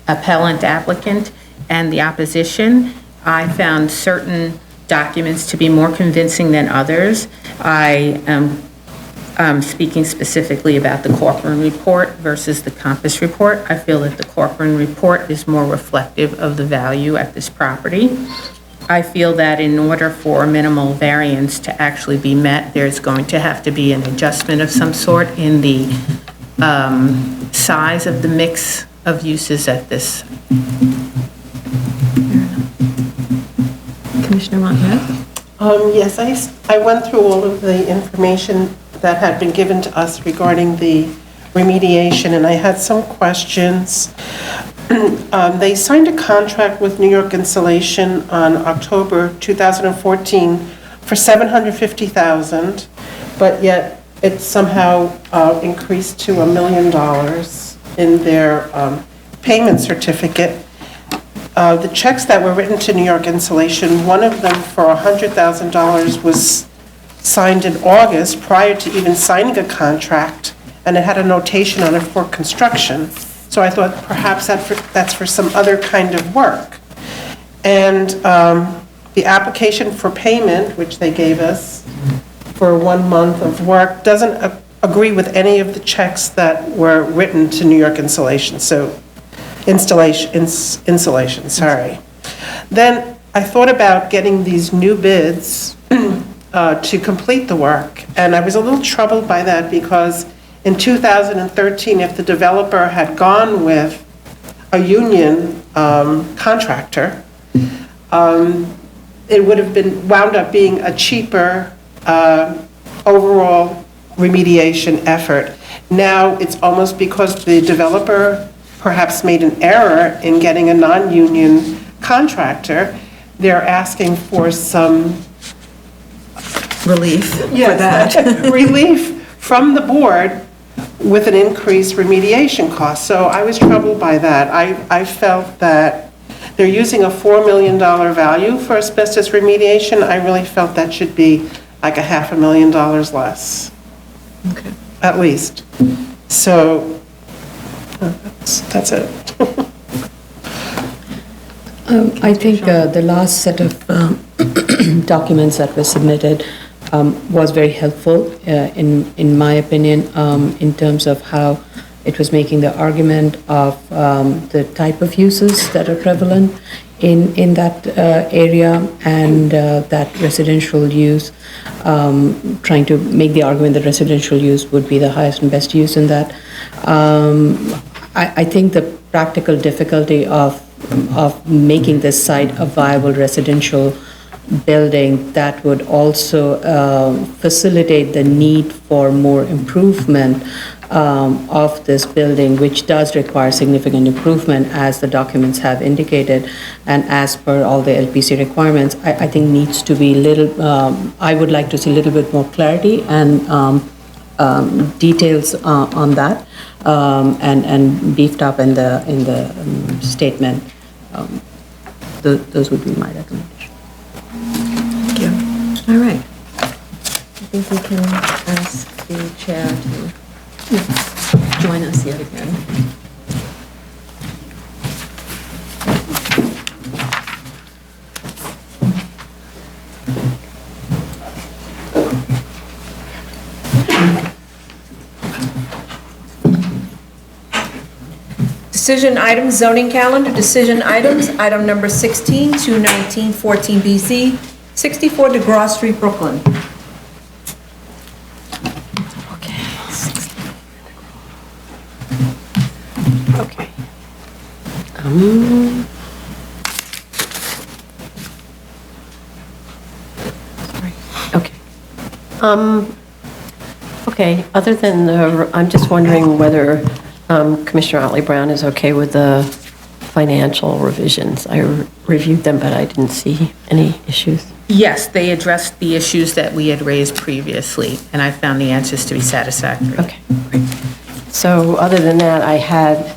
appellant applicant and the opposition, I found certain documents to be more convincing than others. I am speaking specifically about the Corcoran report versus the Compass report. I feel that the Corcoran report is more reflective of the value at this property. I feel that in order for minimal variance to actually be met, there's going to have to be an adjustment of some sort in the size of the mix of uses at this. Commissioner Montanaro? Yes, I went through all of the information that had been given to us regarding the remediation, and I had some questions. They signed a contract with New York Insulation on October 2014 for $750,000, but yet it somehow increased to $1 million in their payment certificate. The checks that were written to New York Insulation, one of them for $100,000 was signed in August prior to even signing a contract, and it had a notation on it for construction. So I thought perhaps that's for some other kind of work. And the application for payment, which they gave us for 1 month of work, doesn't agree with any of the checks that were written to New York Insulation. So insulation, sorry. Then I thought about getting these new bids to complete the work, and I was a little troubled by that because in 2013, if the developer had gone with a union contractor, it would have wound up being a cheaper overall remediation effort. Now it's almost because the developer perhaps made an error in getting a non-union contractor, they're asking for some Relief for that. relief from the board with an increased remediation cost. So I was troubled by that. I felt that they're using a $4 million value for asbestos remediation. I really felt that should be like a $500,000 less. Okay. At least. So that's it. I think the last set of documents that were submitted was very helpful, in my opinion, in terms of how it was making the argument of the type of uses that are prevalent in that area and that residential use, trying to make the argument that residential use would be the highest and best use in that. I think the practical difficulty of making this site a viable residential building that would also facilitate the need for more improvement of this building, which does require significant improvement, as the documents have indicated, and as per all the LPC requirements, I think needs to be I would like to see a little bit more clarity and details on that, and beefed up in the statement. Those would be my recommendations. Thank you. All right. I think we can ask the chair to join us yet again. Decision items, zoning calendar, decision items, item number 16, 21914 BZ, 64 DeGraw Street, Brooklyn. Okay. Okay. Okay, other than I'm just wondering whether Commissioner Otley Brown is okay with the financial revisions. I reviewed them, but I didn't see any issues. Yes, they addressed the issues that we had raised previously, and I found the answers to be satisfactory. Okay, great. So other than that, I had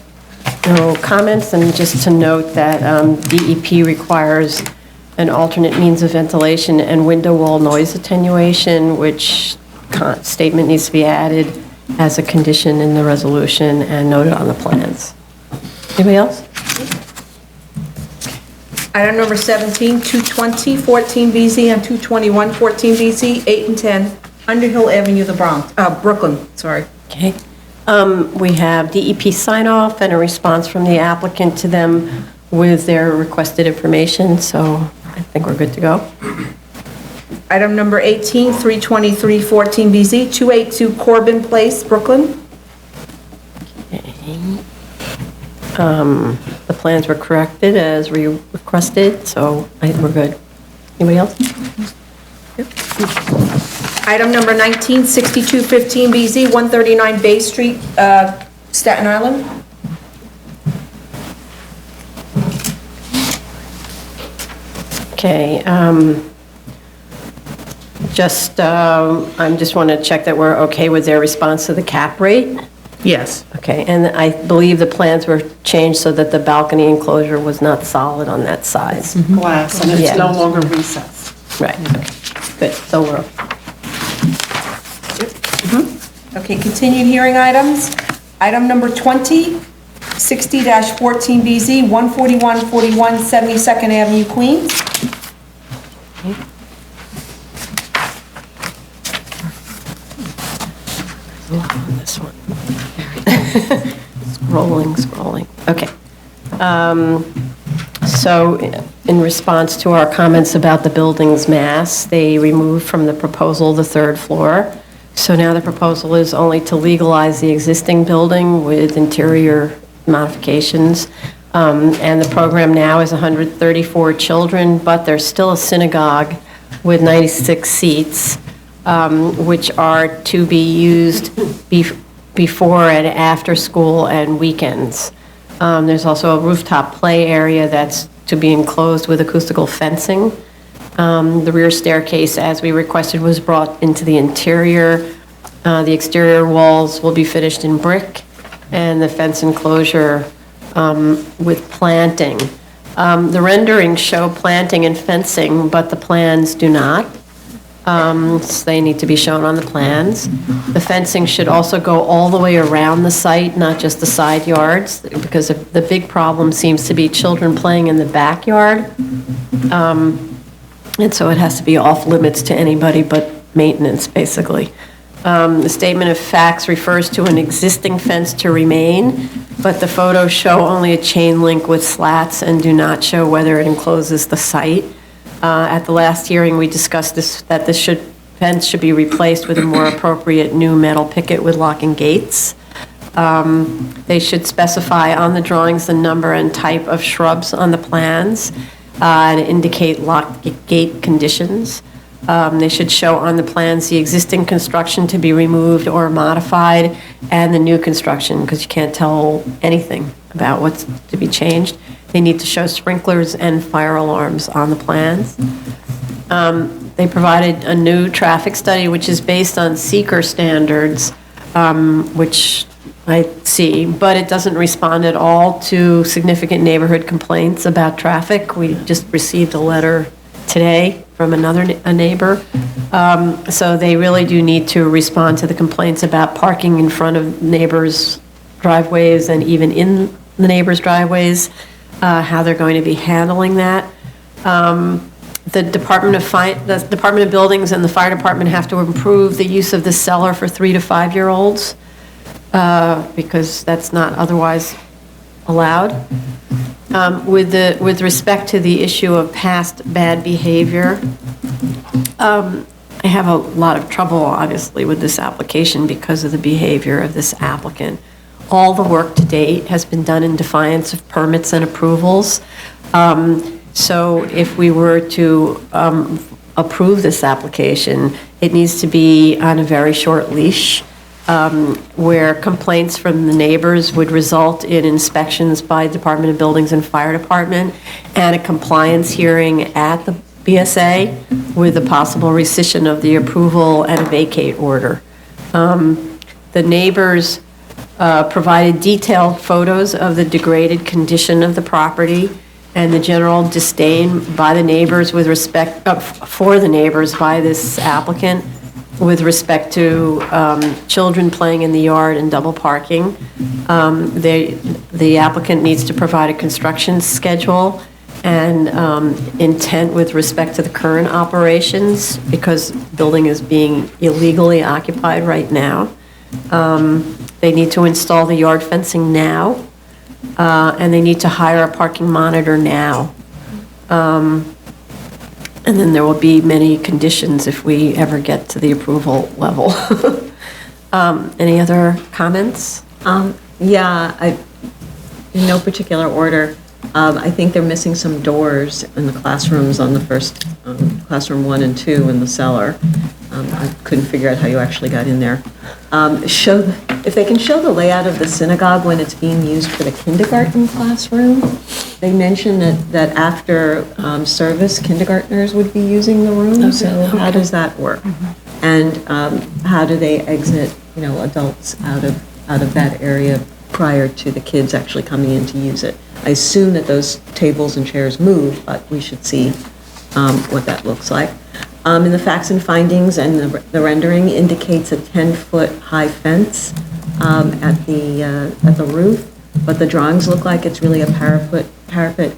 no comments, and just to note that DEP requires an alternate means of ventilation and window wall noise attenuation, which statement needs to be added as a condition in the resolution and noted on the plans. Anybody else? Item number 17, 220 14BZ and 221 14BZ, 8 and 10, Underhill Avenue, Brooklyn, sorry. Okay. We have DEP sign-off and a response from the applicant to them with their requested information, so I think we're good to go. Item number 18, 323 14BZ, 282 Corbin Place, Brooklyn. The plans were corrected as requested, so I think we're good. Anybody else? Item number 19, 62 15BZ, 139 Bay Street, Staten Island. Okay, I just want to check that we're okay with their response to the cap rate. Yes. Okay, and I believe the plans were changed so that the balcony enclosure was not solid on that side. Glass, and it's Yeah. no longer recessed. Right, okay, good, so we're, Okay, continued hearing items. Item number 20, 60-14BZ, 14141 72nd Avenue, Queens. this one. Scrolling. Okay. So in response to our comments about the building's mass, they removed from the proposal the third floor. So now the proposal is only to legalize the existing building with interior modifications. And the program now is 134 children, but there's still a synagogue with 96 seats, which are to be used before and after school and weekends. There's also a rooftop play area that's to be enclosed with acoustical fencing. The rear staircase, as we requested, was brought into the interior. The exterior walls will be finished in brick, and the fence enclosure with planting. The renderings show planting and fencing, but the plans do not. So they need to be shown on the plans. The fencing should also go all the way around the site, not just the side yards, because the big problem seems to be children playing in the backyard. And so it has to be off limits to anybody but maintenance, basically. The statement of facts refers to an existing fence to remain, but the photos show only a chain link with slats and do not show whether it encloses the site. At the last hearing, we discussed that this fence should be replaced with a more appropriate new metal picket with locking gates. They should specify on the drawings the number and type of shrubs on the plans and indicate locked gate conditions. They should show on the plans the existing construction to be removed or modified and the new construction, because you can't tell anything about what's to be changed. They need to show sprinklers and fire alarms on the plans. They provided a new traffic study, which is based on seeker standards, which I see, but it doesn't respond at all to significant neighborhood complaints about traffic. We just received a letter today from a neighbor. So they really do need to respond to the complaints about parking in front of neighbors' driveways and even in the neighbors' driveways, how they're going to be handling that. The Department of Buildings and the Fire Department have to improve the use of the cellar for 3 to 5 year olds, because that's not otherwise allowed. With respect to the issue of past bad behavior, I have a lot of trouble, obviously, with this application because of the behavior of this applicant. All the work to date has been done in defiance of permits and approvals. So if we were to approve this application, it needs to be on a very short leash, where complaints from the neighbors would result in inspections by Department of Buildings and Fire Department and a compliance hearing at the BSA with a possible rescission of the approval and a vacate order. The neighbors provided detailed photos of the degraded condition of the property and the general disdain by the neighbors with respect, for the neighbors by this applicant with respect to children playing in the yard and double parking. The applicant needs to provide a construction schedule and intent with respect to the current operations, because building is being illegally occupied right now. They need to install the yard fencing now, and they need to hire a parking monitor now. And then there will be many conditions if we ever get to the approval level. Any other comments? Yeah, in no particular order. I think they're missing some doors in the classrooms on the first, classroom 1 and 2 in the cellar. I couldn't figure out how you actually got in there. If they can show the layout of the synagogue when it's being used for the kindergarten classroom. They mentioned that after service, kindergartners would be using the room. So how does that work? And how do they exit, adults out of that area prior to the kids actually coming in to use it? I assume that those tables and chairs move, but we should see what that looks like. In the facts and findings, and the rendering indicates a 10-foot high fence at the roof, but the drawings look like it's really a parapet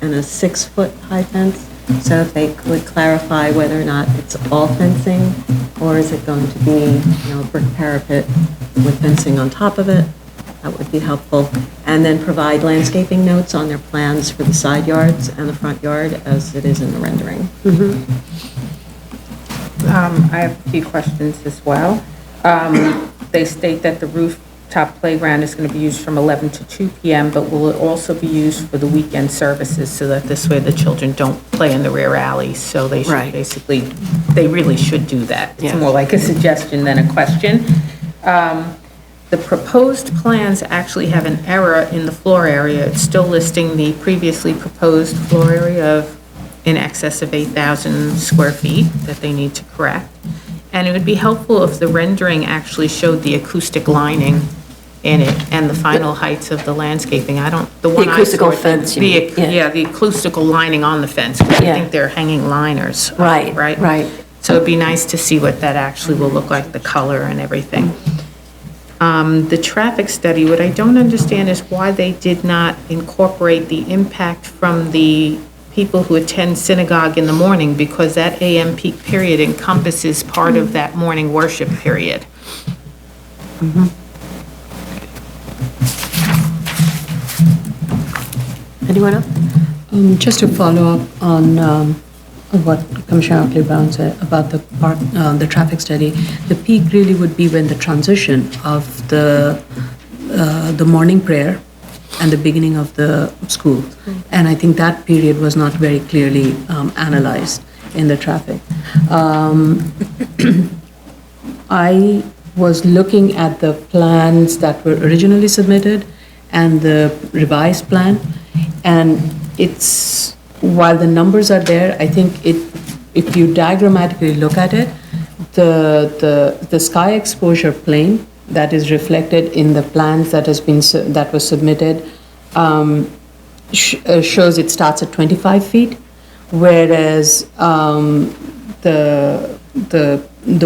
and a 6-foot high fence. So if they could clarify whether or not it's all fencing, or is it going to be, a brick parapet with fencing on top of it, that would be helpful. And then provide landscaping notes on their plans for the side yards and the front yard as it is in the rendering. I have a few questions as well. They state that the rooftop playground is going to be used from 11 to 2 p.m., but will it also be used for the weekend services so that this way the children don't play in the rear alleys? So they should basically, they really should do that. It's more like a suggestion than a question. The proposed plans actually have an error in the floor area. It's still listing the previously proposed floor area of in excess of 8,000 square feet that they need to correct. And it would be helpful if the rendering actually showed the acoustic lining in it and the final heights of the landscaping. The acoustical fence, you mean. The acoustical lining on the fence, because I think they're hanging liners. Right. So it'd be nice to see what that actually will look like, the color and everything. The traffic study, what I don't understand is why they did not incorporate the impact from the people who attend synagogue in the morning, because that AM peak period encompasses part of that morning worship period. Anyone else? Just to follow up on what Commissioner Oakley-Brown said about the traffic study, the peak really would be when the transition of the morning prayer and the beginning of the school. And I think that period was not very clearly analyzed in the traffic. I was looking at the plans that were originally submitted and the revised plan, and while the numbers are there, I think if you diagrammatically look at it, the sky exposure plane that is reflected in the plans that was submitted shows it starts at 25 feet, whereas the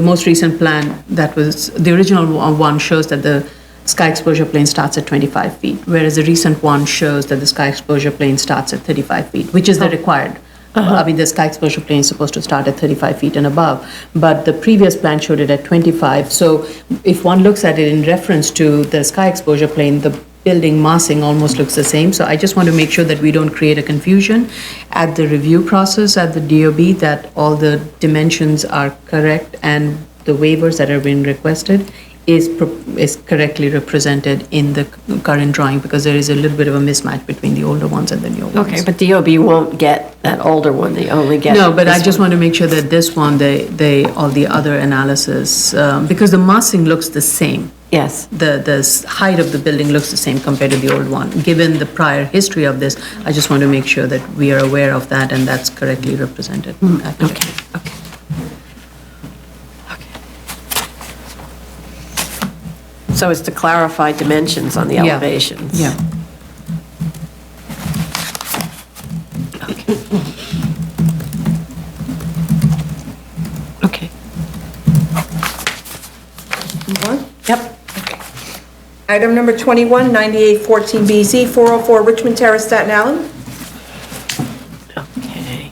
most recent plan that was the original one shows that the sky exposure plane starts at 25 feet, whereas the recent one shows that the sky exposure plane starts at 35 feet, which is the required. I mean, the sky exposure plane is supposed to start at 35 feet and above, but the previous plan showed it at 25. So if one looks at it in reference to the sky exposure plane, the building massing almost looks the same. So I just want to make sure that we don't create a confusion at the review process at the DOB, that all the dimensions are correct and the waivers that are being requested is correctly represented in the current drawing, because there is a little bit of a mismatch between the older ones and the newer ones. Okay, but DOB won't get that older one, they only get... No, but I just want to make sure that this one, all the other analysis, because the massing looks the same. Yes. The height of the building looks the same compared to the old one. Given the prior history of this, I just want to make sure that we are aware of that and that's correctly represented. Okay. So it's to clarify dimensions on the Yeah. elevations. Yeah. Okay. Yep. Item number 21, 9814BZ, 404 Richmond Terrace, Staten Island. Okay.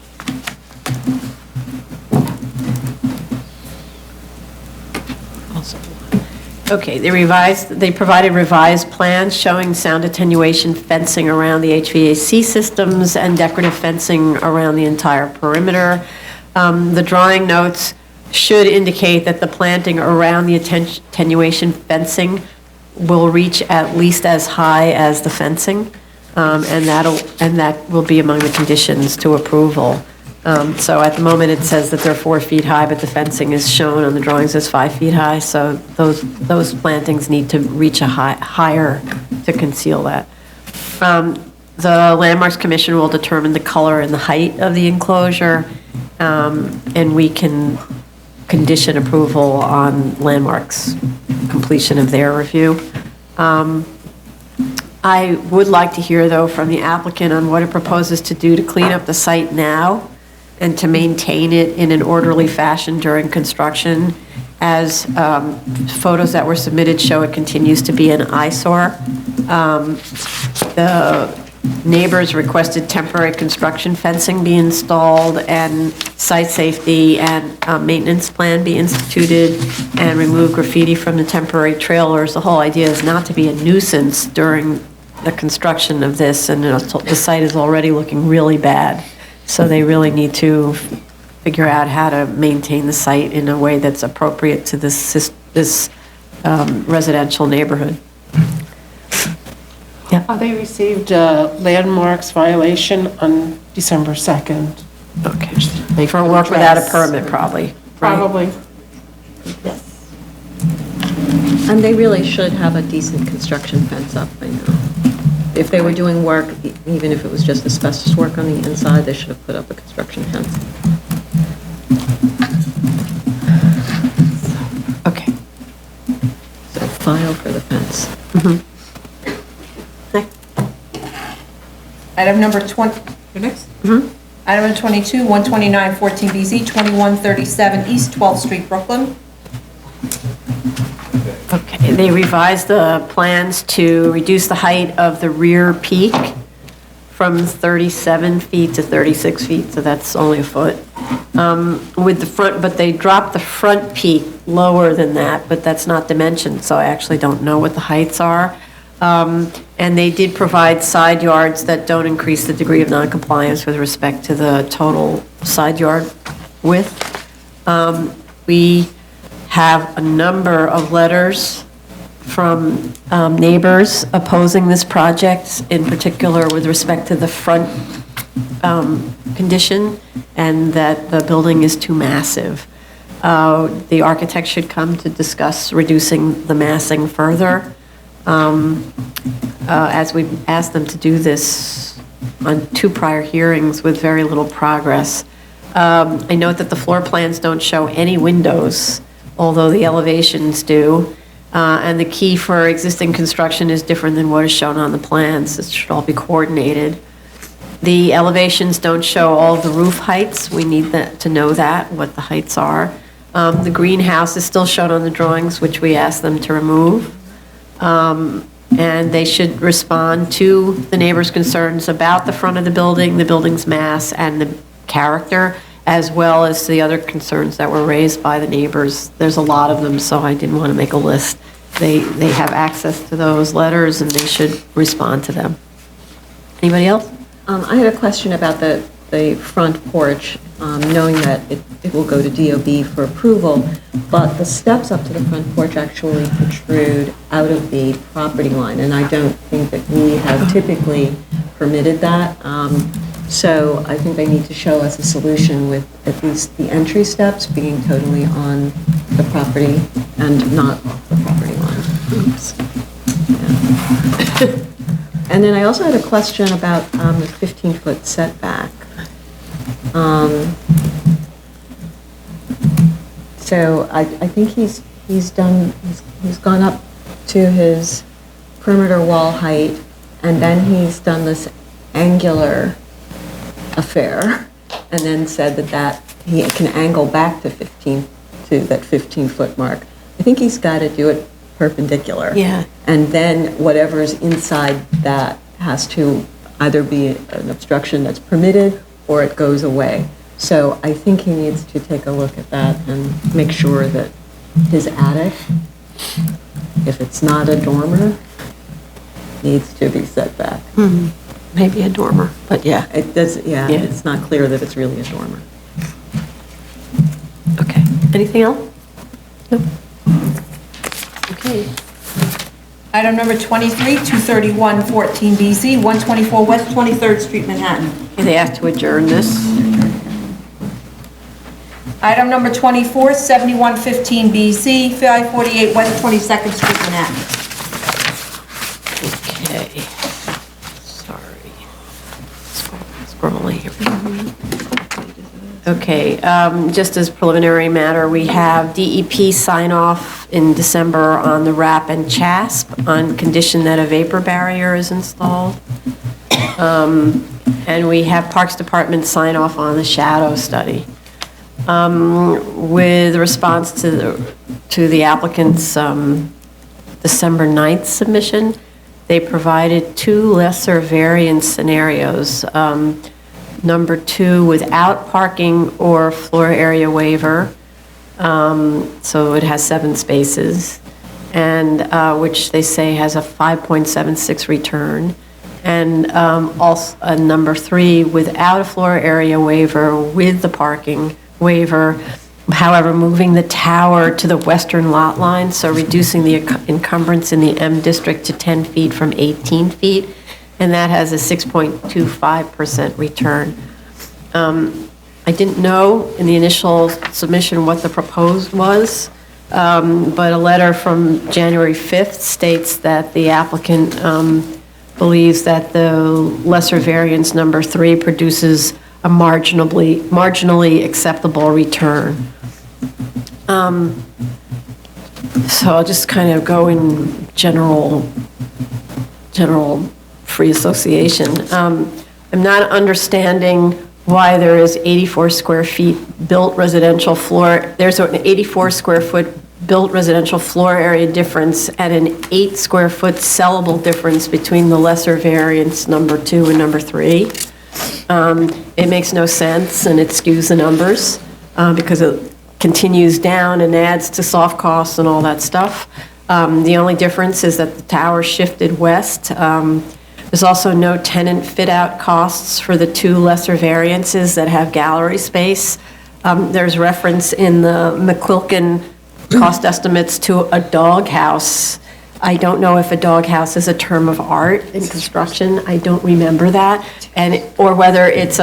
Okay, they provided revised plans showing sound attenuation fencing around the HVAC systems and decorative fencing around the entire perimeter. The drawing notes should indicate that the planting around the attenuation fencing will reach at least as high as the fencing, and that will be among the conditions to approval. So at the moment, it says that they're 4 feet high, but the fencing is shown on the drawings as 5 feet high, so those plantings need to reach a higher to conceal that. The Landmarks Commission will determine the color and the height of the enclosure, and we can condition approval on Landmarks' completion of their review. I would like to hear, though, from the applicant on what it proposes to do to clean up the site now and to maintain it in an orderly fashion during construction, as photos that were submitted show it continues to be an eyesore. The neighbors requested temporary construction fencing be installed and site safety and maintenance plan be instituted and remove graffiti from the temporary trailers. The whole idea is not to be a nuisance during the construction of this, and the site is already looking really bad. So they really need to figure out how to maintain the site in a way that's appropriate to this residential neighborhood. They received a landmarks violation on December 2nd. Okay. For work without a permit, probably. right? Probably. Yes. And they really should have a decent construction fence up by now. If they were doing work, even if it was just asbestos work on the inside, they should have put up a construction fence. Okay. So file for the fence. Item number 20, you're next? Item number 22, 12914BZ, 2137 East 12th Street, Brooklyn. Okay, they revised the plans to reduce the height of the rear peak from 37 feet to 36 feet, so that's only a foot. With the front, but they dropped the front peak lower than that, but that's not dimensioned, so I actually don't know what the heights are. And they did provide side yards that don't increase the degree of noncompliance with respect to the total side yard width. We have a number of letters from neighbors opposing this project, in particular with respect to the front condition, and that the building is too massive. The architect should come to discuss reducing the massing further. As we've asked them to do this on 2 prior hearings with very little progress. I note that the floor plans don't show any windows, although the elevations do. And the key for existing construction is different than what is shown on the plans. It should all be coordinated. The elevations don't show all the roof heights. We need to know that, what the heights are. The greenhouse is still shown on the drawings, which we asked them to remove. And they should respond to the neighbors' concerns about the front of the building's mass and the character, as well as the other concerns that were raised by the neighbors. There's a lot of them, so I didn't want to make a list. They have access to those letters, and they should respond to them. Anybody else? I had a question about the front porch, knowing that it will go to DOB for approval, but the steps up to the front porch actually protrude out of the property line, and I don't think that we have typically permitted that. So I think they need to show us a solution with at least the entry steps being totally on the property and not off the property line. Oops. Yeah. And then I also had a question about the 15-foot setback. So I think he's gone up to his perimeter wall height, and then he's done this angular affair, and then said that he can angle back to that 15-foot mark. I think he's got to do it perpendicular. Yeah. And then whatever's inside that has to either be an obstruction that's permitted or it goes away. So I think he needs to take a look at that and make sure that his attic, if it's not a dormer, needs to be set back. Maybe a dormer, but yeah. It does, yeah, Yeah. it's not clear that it's really a dormer. Okay. Anything else? No? Okay. Item number 23, 23114 BZ, 124 West 23rd Street, Manhattan. They asked to adjourn this. Item number 24, 7115 BZ, 548 West 22nd Street, Manhattan. Okay. Sorry. Scrolling here. Okay, just as preliminary matter, we have DEP sign-off in December on the wrap and CHASP on condition that a vapor barrier is installed. And we have Parks Department sign-off on the shadow study. With response to the applicant's December 9th submission, they provided 2 lesser variance scenarios. Number 2, without parking or floor area waiver, so it has 7 spaces, and which they say has a 5.76 return. And also number 3, without a floor area waiver with the parking waiver, however, moving the tower to the western lot line, so reducing the encumbrance in the M district to 10 feet from 18 feet, and that has a 6.25% return. I didn't know in the initial submission what the proposed was, but a letter from January 5th states that the applicant believes that the lesser variance number 3 produces a marginally acceptable return. So I'll just kind of go in general free association. I'm not understanding why there is 84 square feet built residential floor. There's an 84 square foot built residential floor area difference and an 8 square foot sellable difference between the lesser variance number 2 and number 3. It makes no sense, and it skews the numbers because it continues down and adds to soft costs and all that stuff. The only difference is that the tower shifted west. There's also no tenant fit-out costs for the 2 lesser variances that have gallery space. There's reference in the McQuilkin cost estimates to a doghouse. I don't know if a doghouse is a term of art in construction. I don't remember that. Or whether it's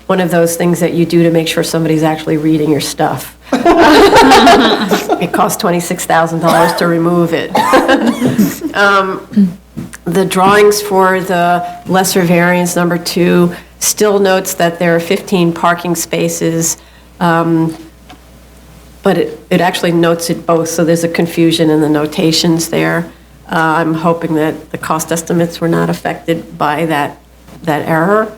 one of those things that you do to make sure somebody's actually reading your stuff. It costs $26,000 to remove it. The drawings for the lesser variance number 2 still notes that there are 15 parking spaces, but it actually notes it both, so there's a confusion in the notations there. I'm hoping that the cost estimates were not affected by that error.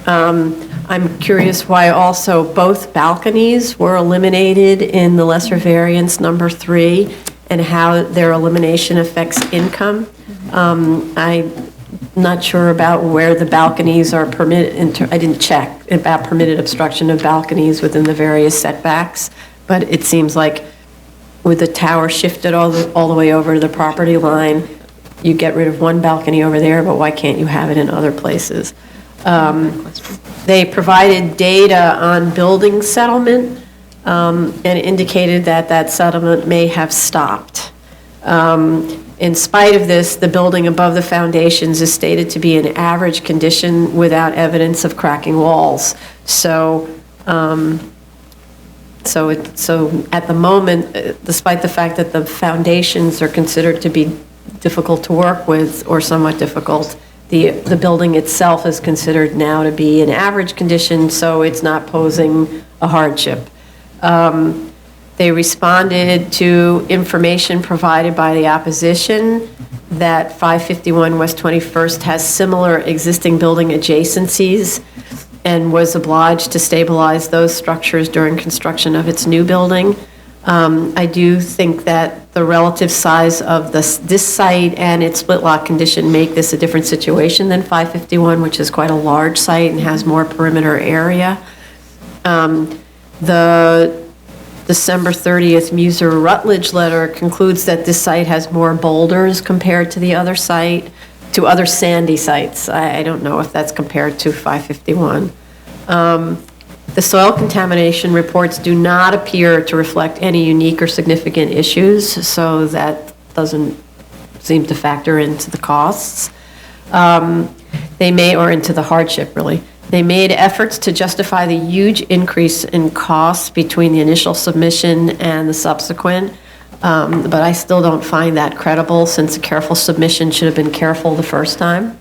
I'm curious why also both balconies were eliminated in the lesser variance number 3 and how their elimination affects income. I'm not sure about where the balconies are permitted. I didn't check about permitted obstruction of balconies within the various setbacks, but it seems like with the tower shifted all the way over to the property line, you get rid of one balcony over there, but why can't you have it in other places? They provided data on building settlement and indicated that settlement may have stopped. In spite of this, the building above the foundations is stated to be in average condition without evidence of cracking walls. So at the moment, despite the fact that the foundations are considered to be difficult to work with or somewhat difficult, the building itself is considered now to be in average condition, so it's not posing a hardship. They responded to information provided by the opposition that 551 West 21st has similar existing building adjacencies and was obliged to stabilize those structures during construction of its new building. I do think that the relative size of this site and its split lot condition make this a different situation than 551, which is quite a large site and has more perimeter area. The December 30th Muser Rutledge letter concludes that this site has more boulders compared to the other site, to other sandy sites. I don't know if that's compared to 551. The soil contamination reports do not appear to reflect any unique or significant issues, so that doesn't seem to factor into the costs. Or into the hardship, really. They made efforts to justify the huge increase in costs between the initial submission and the subsequent, but I still don't find that credible, since a careful submission should have been careful the first time.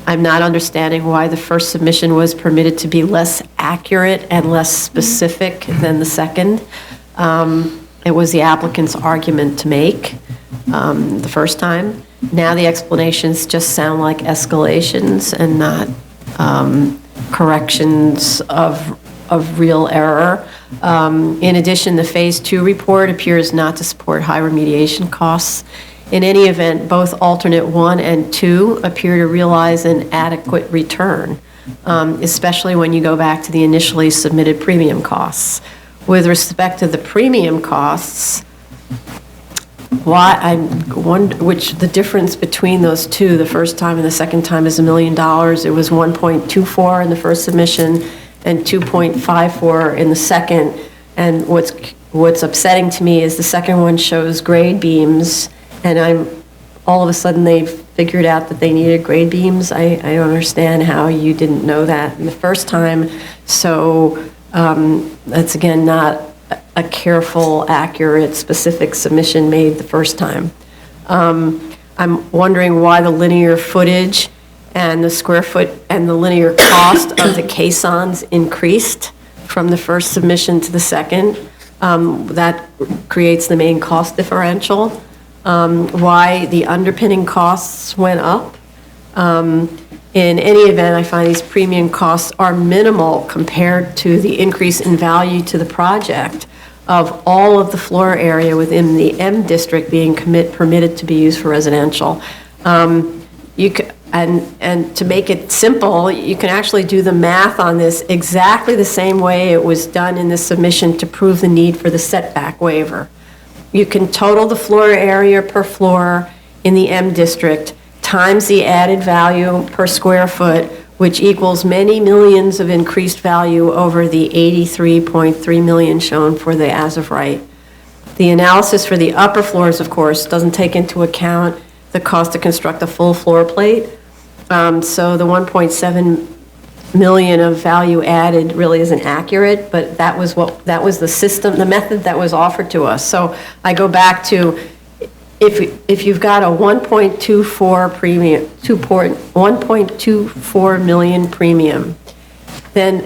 I'm not understanding why the first submission was permitted to be less accurate and less specific than the second. It was the applicant's argument to make the first time. Now the explanations just sound like escalations and not corrections of real error. In addition, the Phase 2 report appears not to support high remediation costs. In any event, both alternate 1 and 2 appear to realize an adequate return, especially when you go back to the initially submitted premium costs. With respect to the premium costs, which the difference between those two, the first time and the second time, is $1 million. It was 1.24 in the first submission and 2.54 in the second. And what's upsetting to me is the second one shows grade beams, and all of a sudden they've figured out that they needed grade beams. I don't understand how you didn't know that in the first time. So that's again not a careful, accurate, specific submission made the first time. I'm wondering why the linear footage and the square foot and the linear cost of the caissons increased from the first submission to the second. That creates the main cost differential. Why the underpinning costs went up. In any event, I find these premium costs are minimal compared to the increase in value to the project of all of the floor area within the M district being permitted to be used for residential. And to make it simple, you can actually do the math on this exactly the same way it was done in the submission to prove the need for the setback waiver. You can total the floor area per floor in the M district times the added value per square foot, which equals many millions of increased value over the 83.3 million shown for the as of right. The analysis for the upper floors, of course, doesn't take into account the cost to construct a full floor plate. So the 1.7 million of value added really isn't accurate, but that was the system, the method that was offered to us. So I go back to, if you've got a 1.24 premium, 1.24 million premium, then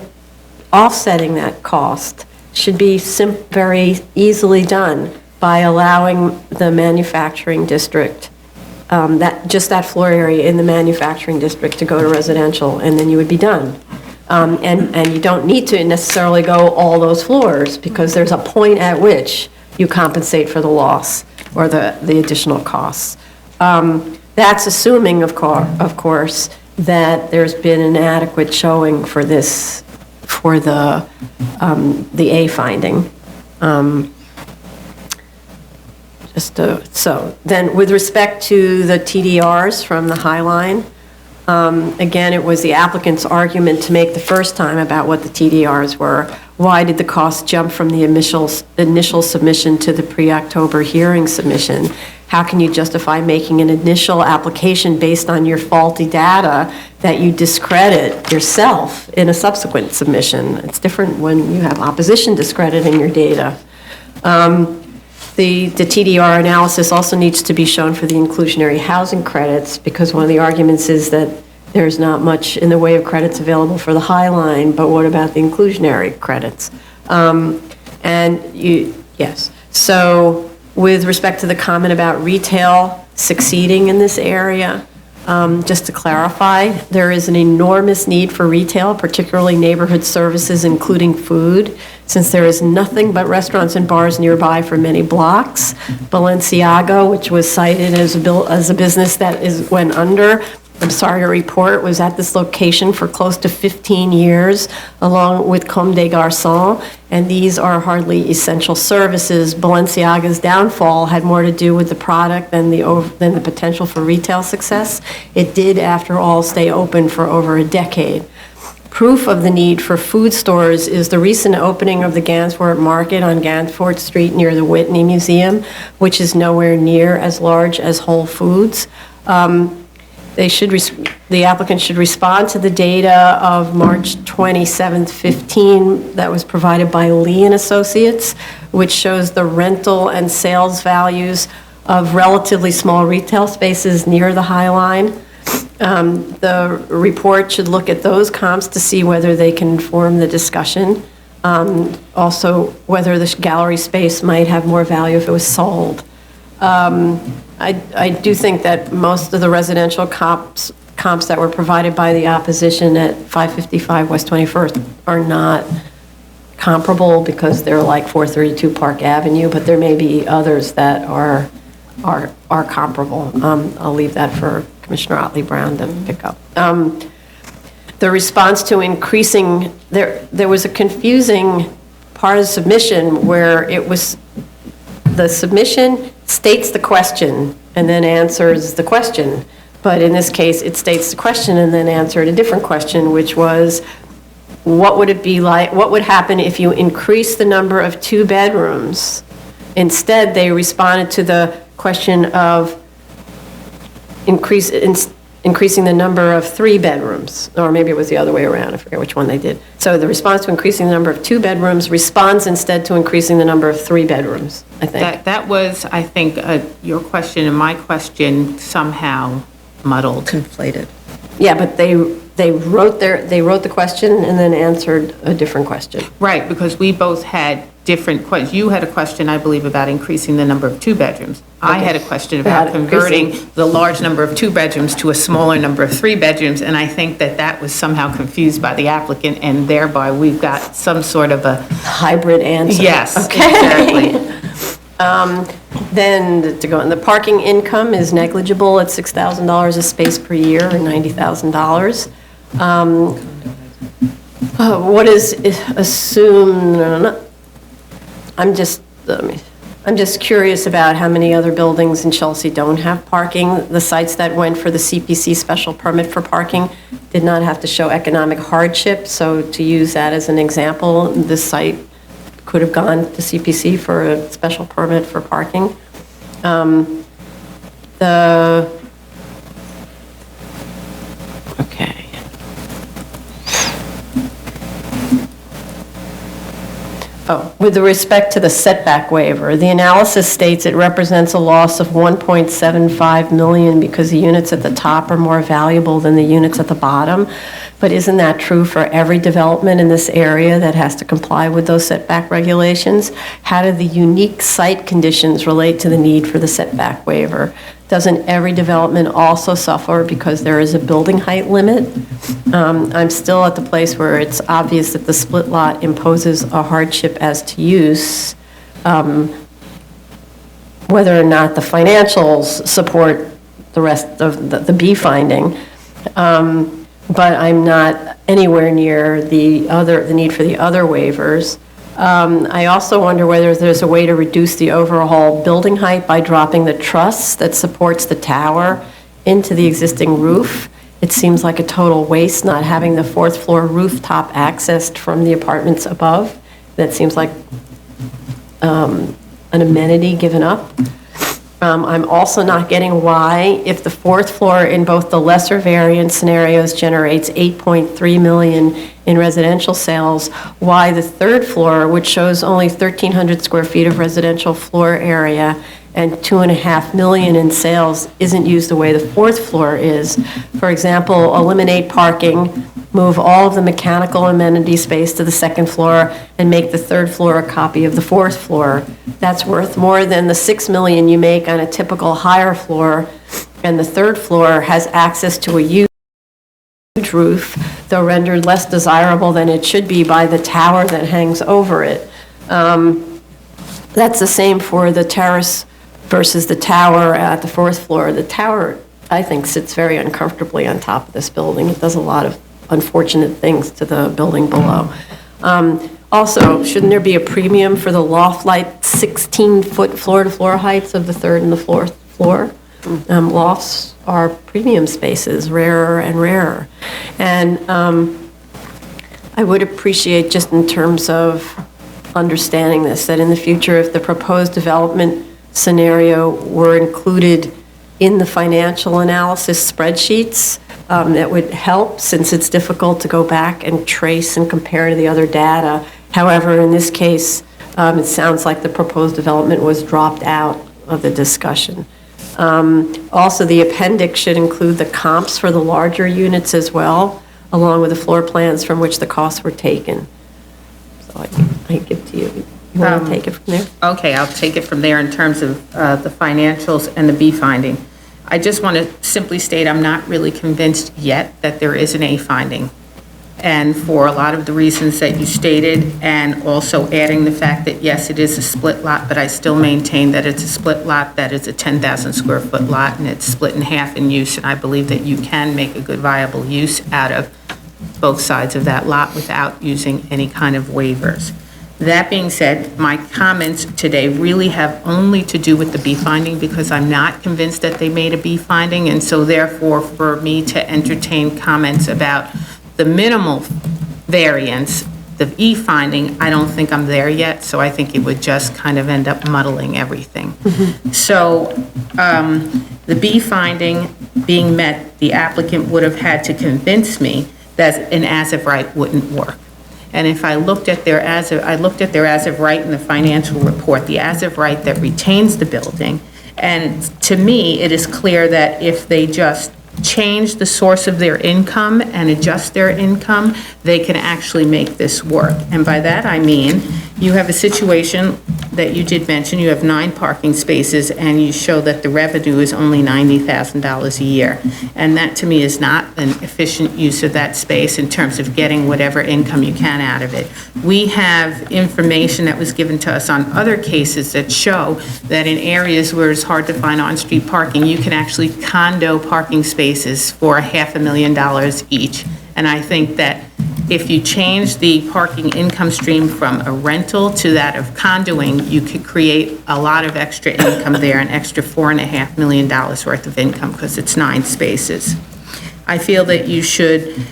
offsetting that cost should be very easily done by allowing the manufacturing district, that floor area in the manufacturing district to go to residential, and then you would be done. And you don't need to necessarily go all those floors, because there's a point at which you compensate for the loss or the additional costs. That's assuming, of course, that there's been an adequate showing for this, for the A finding. So then with respect to the TDRs from the High Line, again, it was the applicant's argument to make the first time about what the TDRs were. Why did the cost jump from the initial submission to the pre-October hearing submission? How can you justify making an initial application based on your faulty data that you discredit yourself in a subsequent submission? It's different when you have opposition discrediting your data. The TDR analysis also needs to be shown for the inclusionary housing credits, because one of the arguments is that there's not much in the way of credits available for the High Line, but what about the inclusionary credits? And Yes. So with respect to the comment about retail succeeding in this area, just to clarify, there is an enormous need for retail, particularly neighborhood services, including food, since there is nothing but restaurants and bars nearby for many blocks. Balenciaga, which was cited as a business that went under, I'm sorry to report, was at this location for close to 15 years, along with Comme des Garçons, and these are hardly essential services. Balenciaga's downfall had more to do with the product than the potential for retail success. It did, after all, stay open for over a decade. Proof of the need for food stores is the recent opening of the Gansevoort Market on Gansevoort Street near the Whitney Museum, which is nowhere near as large as Whole Foods. The applicant should respond to the data of March 27th, 15 that was provided by Lee and Associates, which shows the rental and sales values of relatively small retail spaces near the High Line. The report should look at those comps to see whether they can inform the discussion. Also, whether the gallery space might have more value if it was sold. I do think that most of the residential comps that were provided by the opposition at 555 West 21st are not comparable because they're like 432 Park Avenue, but there may be others that are comparable. I'll leave that for Commissioner Otley Brown to pick up. The response to increasing, there was a confusing part of the submission where it was, the submission states the question and then answers the question. But in this case, it states the question and then answered a different question, which was, what would it be like, what would happen if you increase the number of 2 bedrooms? Instead, they responded to the question of increasing the number of 3 bedrooms, or maybe it was the other way around, I forget which one they did. So the response to increasing the number of 2 bedrooms responds instead to increasing the number of 3 bedrooms, I think. That was, I think, your question and my question somehow muddled. Conflated. Yeah, but they wrote the question and then answered a different question. Right, because we both had different questions. You had a question, I believe, about increasing the number of 2 bedrooms. I had a question about converting the large number of 2 bedrooms to a smaller number of 3 bedrooms, and I think that was somehow confused by the applicant, and thereby we've got some sort of a hybrid answer. Yes, okay. Exactly. Then to go on, the parking income is negligible at $6,000 a space per year, or $90,000. What is assumed? I'm just curious about how many other buildings in Chelsea don't have parking. The sites that went for the CPC special permit for parking did not have to show economic hardship. So to use that as an example, this site could have gone to CPC for a special permit for parking. Okay. Oh, with respect to the setback waiver, the analysis states it represents a loss of 1.75 million because the units at the top are more valuable than the units at the bottom. But isn't that true for every development in this area that has to comply with those setback regulations? How do the unique site conditions relate to the need for the setback waiver? Doesn't every development also suffer because there is a building height limit? I'm still at the place where it's obvious that the split lot imposes a hardship as to use, whether or not the financials support the rest of the B finding. But I'm not anywhere near the need for the other waivers. I also wonder whether there's a way to reduce the overall building height by dropping the truss that supports the tower into the existing roof. It seems like a total waste not having the 4th floor rooftop accessed from the apartments above. That seems like an amenity given up. I'm also not getting why, if the 4th floor in both the lesser variance scenarios generates 8.3 million in residential sales, why the 3rd floor, which shows only 1,300 square feet of residential floor area and 2.5 million in sales isn't used the way the fourth floor is. For example, eliminate parking, move all of the mechanical amenity space to the second floor, and make the third floor a copy of the fourth floor. That's worth more than the 6 million you make on a typical higher floor, and the third floor has access to a huge roof, though rendered less desirable than it should be by the tower that hangs over it. That's the same for the terrace versus the tower at the fourth floor. The tower, I think, sits very uncomfortably on top of this building. It does a lot of unfortunate things to the building below. Also, shouldn't there be a premium for the loft-like 16-foot floor-to-floor heights of the third and the fourth floor? Lofts are premium spaces, rarer and rarer. And I would appreciate, just in terms of understanding this, that in the future, if the proposed development scenario were included in the financial analysis spreadsheets, that would help, since it's difficult to go back and trace and compare to the other data. However, in this case, it sounds like the proposed development was dropped out of the discussion. Also, the appendix should include the comps for the larger units as well, along with the floor plans from which the costs were taken. So I give to you. You want to take it from there? Okay, I'll take it from there in terms of the financials and the B finding. I just want to simply state I'm not really convinced yet that there is an A finding. And for a lot of the reasons that you stated, and also adding the fact that, yes, it is a split lot, but I still maintain that it's a split lot, that is a 10,000 square foot lot, and it's split in half in use, and I believe that you can make a good viable use out of both sides of that lot without using any kind of waivers. That being said, my comments today really have only to do with the B finding, because I'm not convinced that they made a B finding, and so therefore, for me to entertain comments about the minimal variance, the E finding, I don't think I'm there yet, so I think it would just kind of end up muddling everything. So the B finding being met, the applicant would have had to convince me that an as-of-right wouldn't work. And if I looked at their as-of-right in the financial report, the as-of-right that retains the building, and to me, it is clear that if they just change the source of their income and adjust their income, they can actually make this work. And by that I mean, you have a situation that you did mention, you have 9 parking spaces, and you show that the revenue is only $90,000 a year. And that, to me, is not an efficient use of that space in terms of getting whatever income you can out of it. We have information that was given to us on other cases that show that in areas where it's hard to find on-street parking, you can actually condo parking spaces for $500,000 each. And I think that if you change the parking income stream from a rental to that of condoing, you could create a lot of extra income there, an extra $4.5 million worth of income, because it's 9 spaces. I feel that you should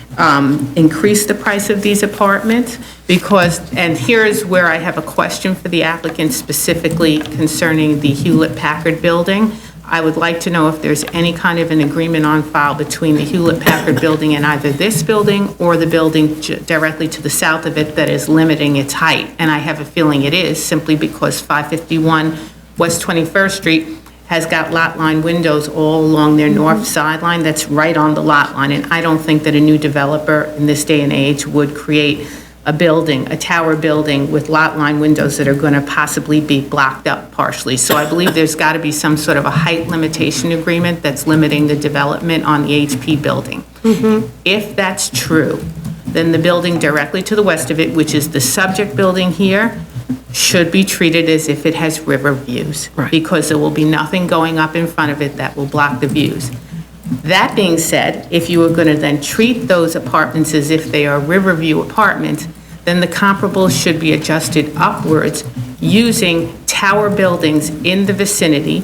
increase the price of these apartments because, and here is where I have a question for the applicant specifically concerning the Hewlett-Packard building. I would like to know if there's any kind of an agreement on file between the Hewlett-Packard building and either this building or the building directly to the south of it that is limiting its height. And I have a feeling it is, simply because 551 West 21st Street has got lot line windows all along their north sideline that's right on the lot line. And I don't think that a new developer in this day and age would create a building, a tower building with lot line windows that are going to possibly be blocked up partially. So I believe there's got to be some sort of a height limitation agreement that's limiting the development on the HP building. If that's true, then the building directly to the west of it, which is the subject building here, should be treated as if it has river views, because there will be nothing going up in front of it that will block the views. That being said, if you were going to then treat those apartments as if they are Riverview apartments, then the comparables should be adjusted upwards using tower buildings in the vicinity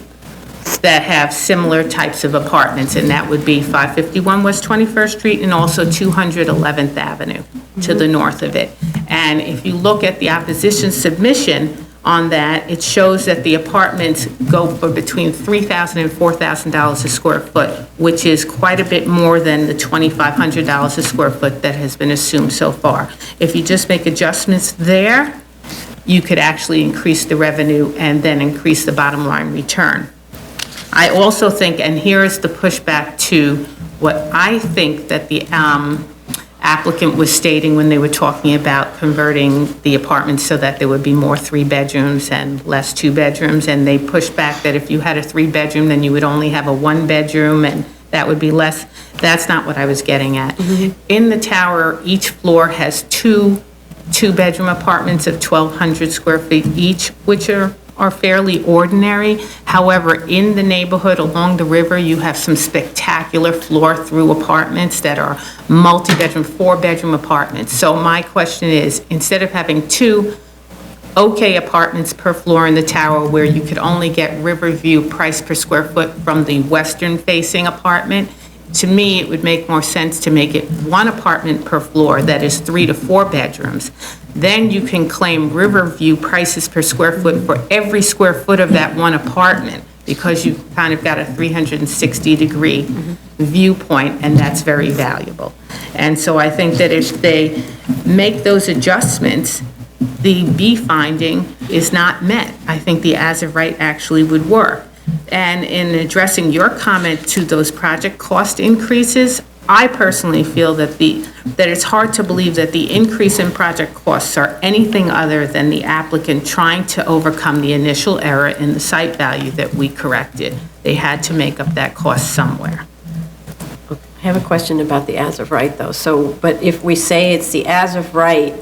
that have similar types of apartments, and that would be 551 West 21st Street and also 211th Avenue to the north of it. And if you look at the opposition submission on that, it shows that the apartments go for between $3,000 and $4,000 a square foot, which is quite a bit more than the $2,500 a square foot that has been assumed so far. If you just make adjustments there, you could actually increase the revenue and then increase the bottom line return. I also think, and here is the pushback to what I think that the applicant was stating when they were talking about converting the apartments so that there would be more 3 bedrooms and less 2 bedrooms, and they pushed back that if you had a 3 bedroom, then you would only have a 1 bedroom, and that would be less. That's not what I was getting at. In the tower, each floor has 2 2-bedroom apartments of 1,200 square feet each, which are fairly ordinary. However, in the neighborhood along the river, you have some spectacular floor-through apartments that are multi-bedroom, 4-bedroom apartments. So my question is, instead of having 2 okay apartments per floor in the tower where you could only get river view price per square foot from the western-facing apartment, to me, it would make more sense to make it 1 apartment per floor that is 3 to 4 bedrooms. Then you can claim Riverview prices per square foot for every square foot of that 1 apartment, because you've kind of got a 360-degree viewpoint, and that's very valuable. And so I think that if they make those adjustments, the B finding is not met. I think the as of right actually would work. And in addressing your comment to those project cost increases, I personally feel that it's hard to believe that the increase in project costs are anything other than the applicant trying to overcome the initial error in the site value that we corrected. They had to make up that cost somewhere. I have a question about the as of right, though. So, but if we say it's the as of right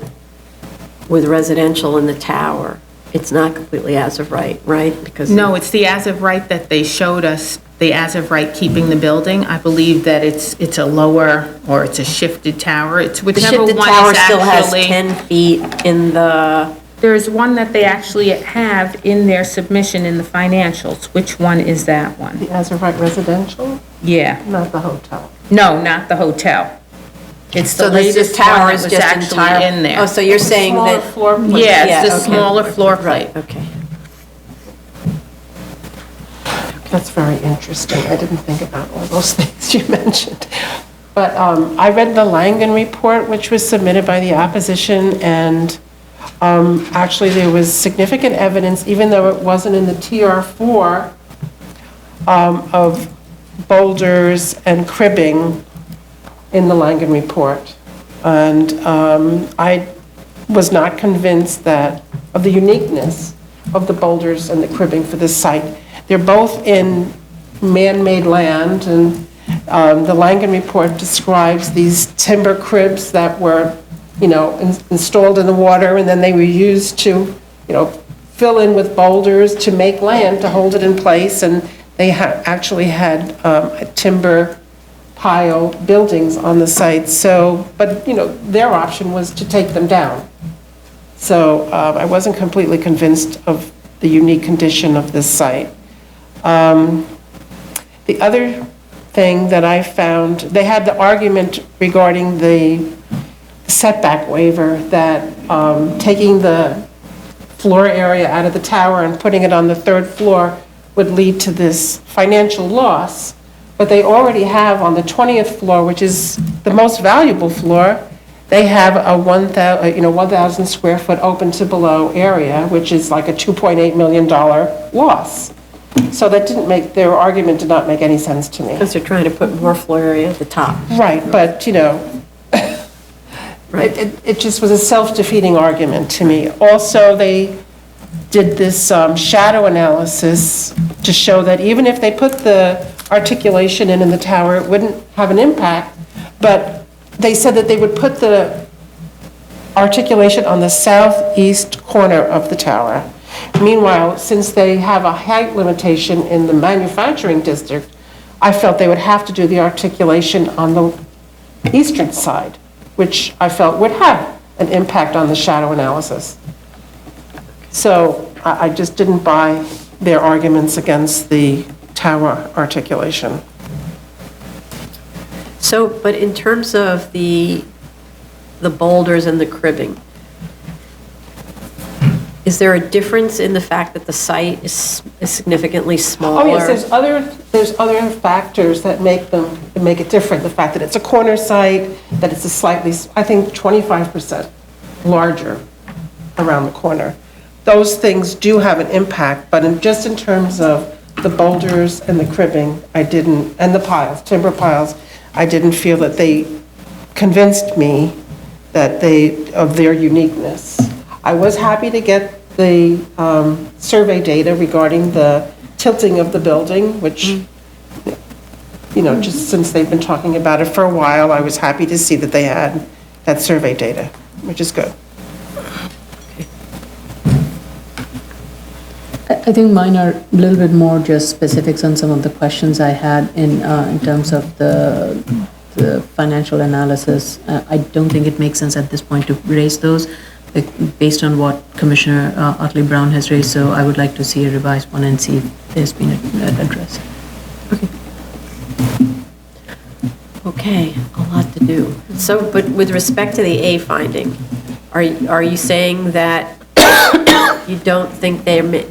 with residential in the tower, it's not completely as of right, right? Because No, it's the as of right that they showed us, the as of right keeping the building. I believe that it's a lower, or it's a shifted tower. It's the whichever shifted one tower is still has actually. 10 feet in the, There's one that they actually have in their submission in the financials. Which one is that one? The as-of-right residential, Yeah. not the hotel. No, not the hotel. It's the so this latest one tower that is was just actually entire. in there. Oh, so you're saying Smaller that. floor plan. Yeah, Yeah, it's the okay. smaller floor plate. Right, okay. That's very interesting. I didn't think about all those things you mentioned. But I read the Langen report, which was submitted by the opposition, and actually there was significant evidence, even though it wasn't in the TR4, of boulders and cribbing in the Langen report. And I was not convinced of the uniqueness of the boulders and the cribbing for this site. They're both in man-made land, and the Langen report describes these timber cribs that were, installed in the water, and then they were used to, fill in with boulders to make land to hold it in place, and they actually had timber pile buildings on the site. So, but, their option was to take them down. So I wasn't completely convinced of the unique condition of this site. The other thing that I found, they had the argument regarding the setback waiver that taking the floor area out of the tower and putting it on the 3rd floor would lead to this financial loss. But they already have on the 20th floor, which is the most valuable floor, they have a 1,000 square foot open to below area, which is like a $2.8 million loss. So that their argument did not make any sense to me. Because they're trying to put more floor area at the top. Right, but, it just was a self-defeating argument to me. Also, they did this shadow analysis to show that even if they put the articulation in the tower, it wouldn't have an impact, but they said that they would put the articulation on the southeast corner of the tower. Meanwhile, since they have a height limitation in the manufacturing district, I felt they would have to do the articulation on the eastern side, which I felt would have an impact on the shadow analysis. So I just didn't buy their arguments against the tower articulation. So, but in terms of the boulders and the cribbing, is there a difference in the fact that the site is significantly smaller? Oh, yes, there's other factors that make it different. The fact that it's a corner site, that it's I think 25% larger around the corner. those things do have an impact, but just in terms of the boulders and the cribbing, I didn't, and the piles, timber piles, I didn't feel that they convinced me of their uniqueness. I was happy to get the survey data regarding the tilting of the building, which, just since they've been talking about it for a while, I was happy to see that they had that survey data, which is good. I think mine are a little bit more just specifics on some of the questions I had in terms of the financial analysis. I don't think it makes sense at this point to raise those based on what Commissioner Otley Brown has raised, so I would like to see a revised one and see if there's been addressed. Okay, a lot to do. So, but with respect to the A finding, are you saying that you don't think they're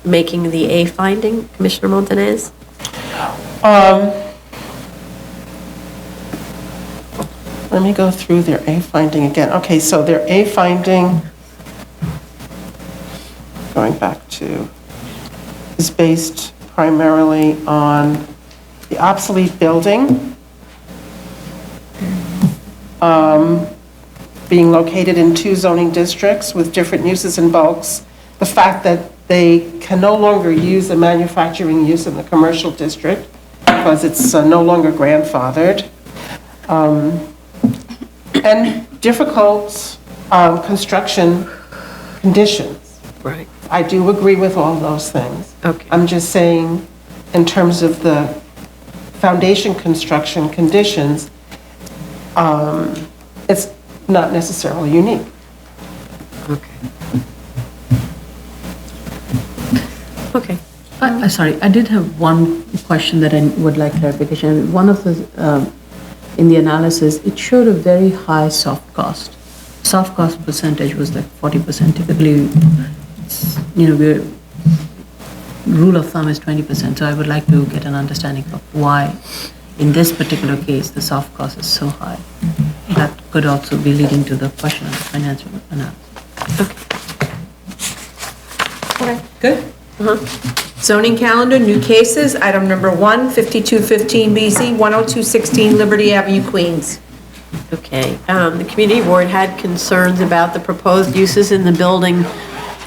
making the A finding, Commissioner Montanez? Let me go through their A finding again. Okay, so their A finding, going back to, is based primarily on the obsolete building being located in 2 zoning districts with different uses and bulks, the fact that they can no longer use the manufacturing use in the commercial district because it's no longer grandfathered, and difficult construction conditions. Right. I do agree with all those things. Okay. I'm just saying, in terms of the foundation construction conditions, it's not necessarily unique. Okay. Okay. Sorry, I did have one question that I would like clarification. One of the, in the analysis, it showed a very high soft cost. Soft cost percentage was like 40%. Typically, rule of thumb is 20%. So I would like to get an understanding of why, in this particular case, the soft cost is so high. That could also be leading to the question of the financial analysis. Okay, good. Zoning calendar, new cases, item number 1, 5215 BZ, 10216 Liberty Avenue, Queens. Okay, the community board had concerns about the proposed uses in the building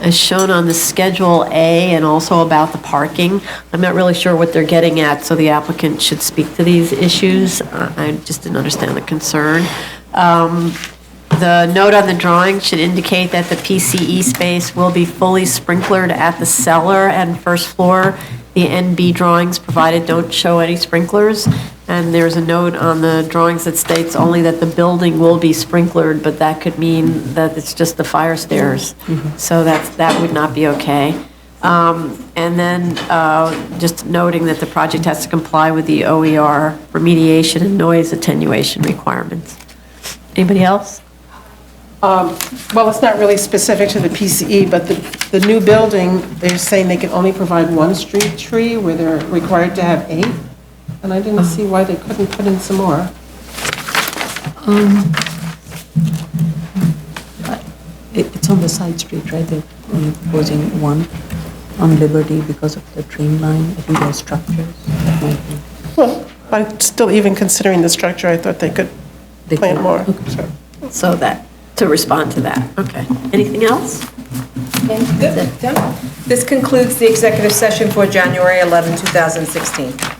as shown on the Schedule A and also about the parking. I'm not really sure what they're getting at, so the applicant should speak to these issues. I just didn't understand the concern. The note on the drawing should indicate that the PCE space will be fully sprinklered at the cellar and first floor. The NB drawings provided don't show any sprinklers. And there's a note on the drawings that states only that the building will be sprinklered, but that could mean that it's just the fire stairs. So that would not be okay. And then just noting that the project has to comply with the OER remediation and noise attenuation requirements. Anybody else? Well, it's not really specific to the PCE, but the new building, they're saying they can only provide 1 street tree where they're required to have 8. And I didn't see why they couldn't put in some more. It's on the side street, right? They're only proposing 1 on Liberty because of the train line. I think there are structures. That might be. Well, I'm still even considering the structure, I thought they could plant more. Okay. So that, to respond to that. Okay. Anything else? Good. This concludes the executive session for January 11, 2016.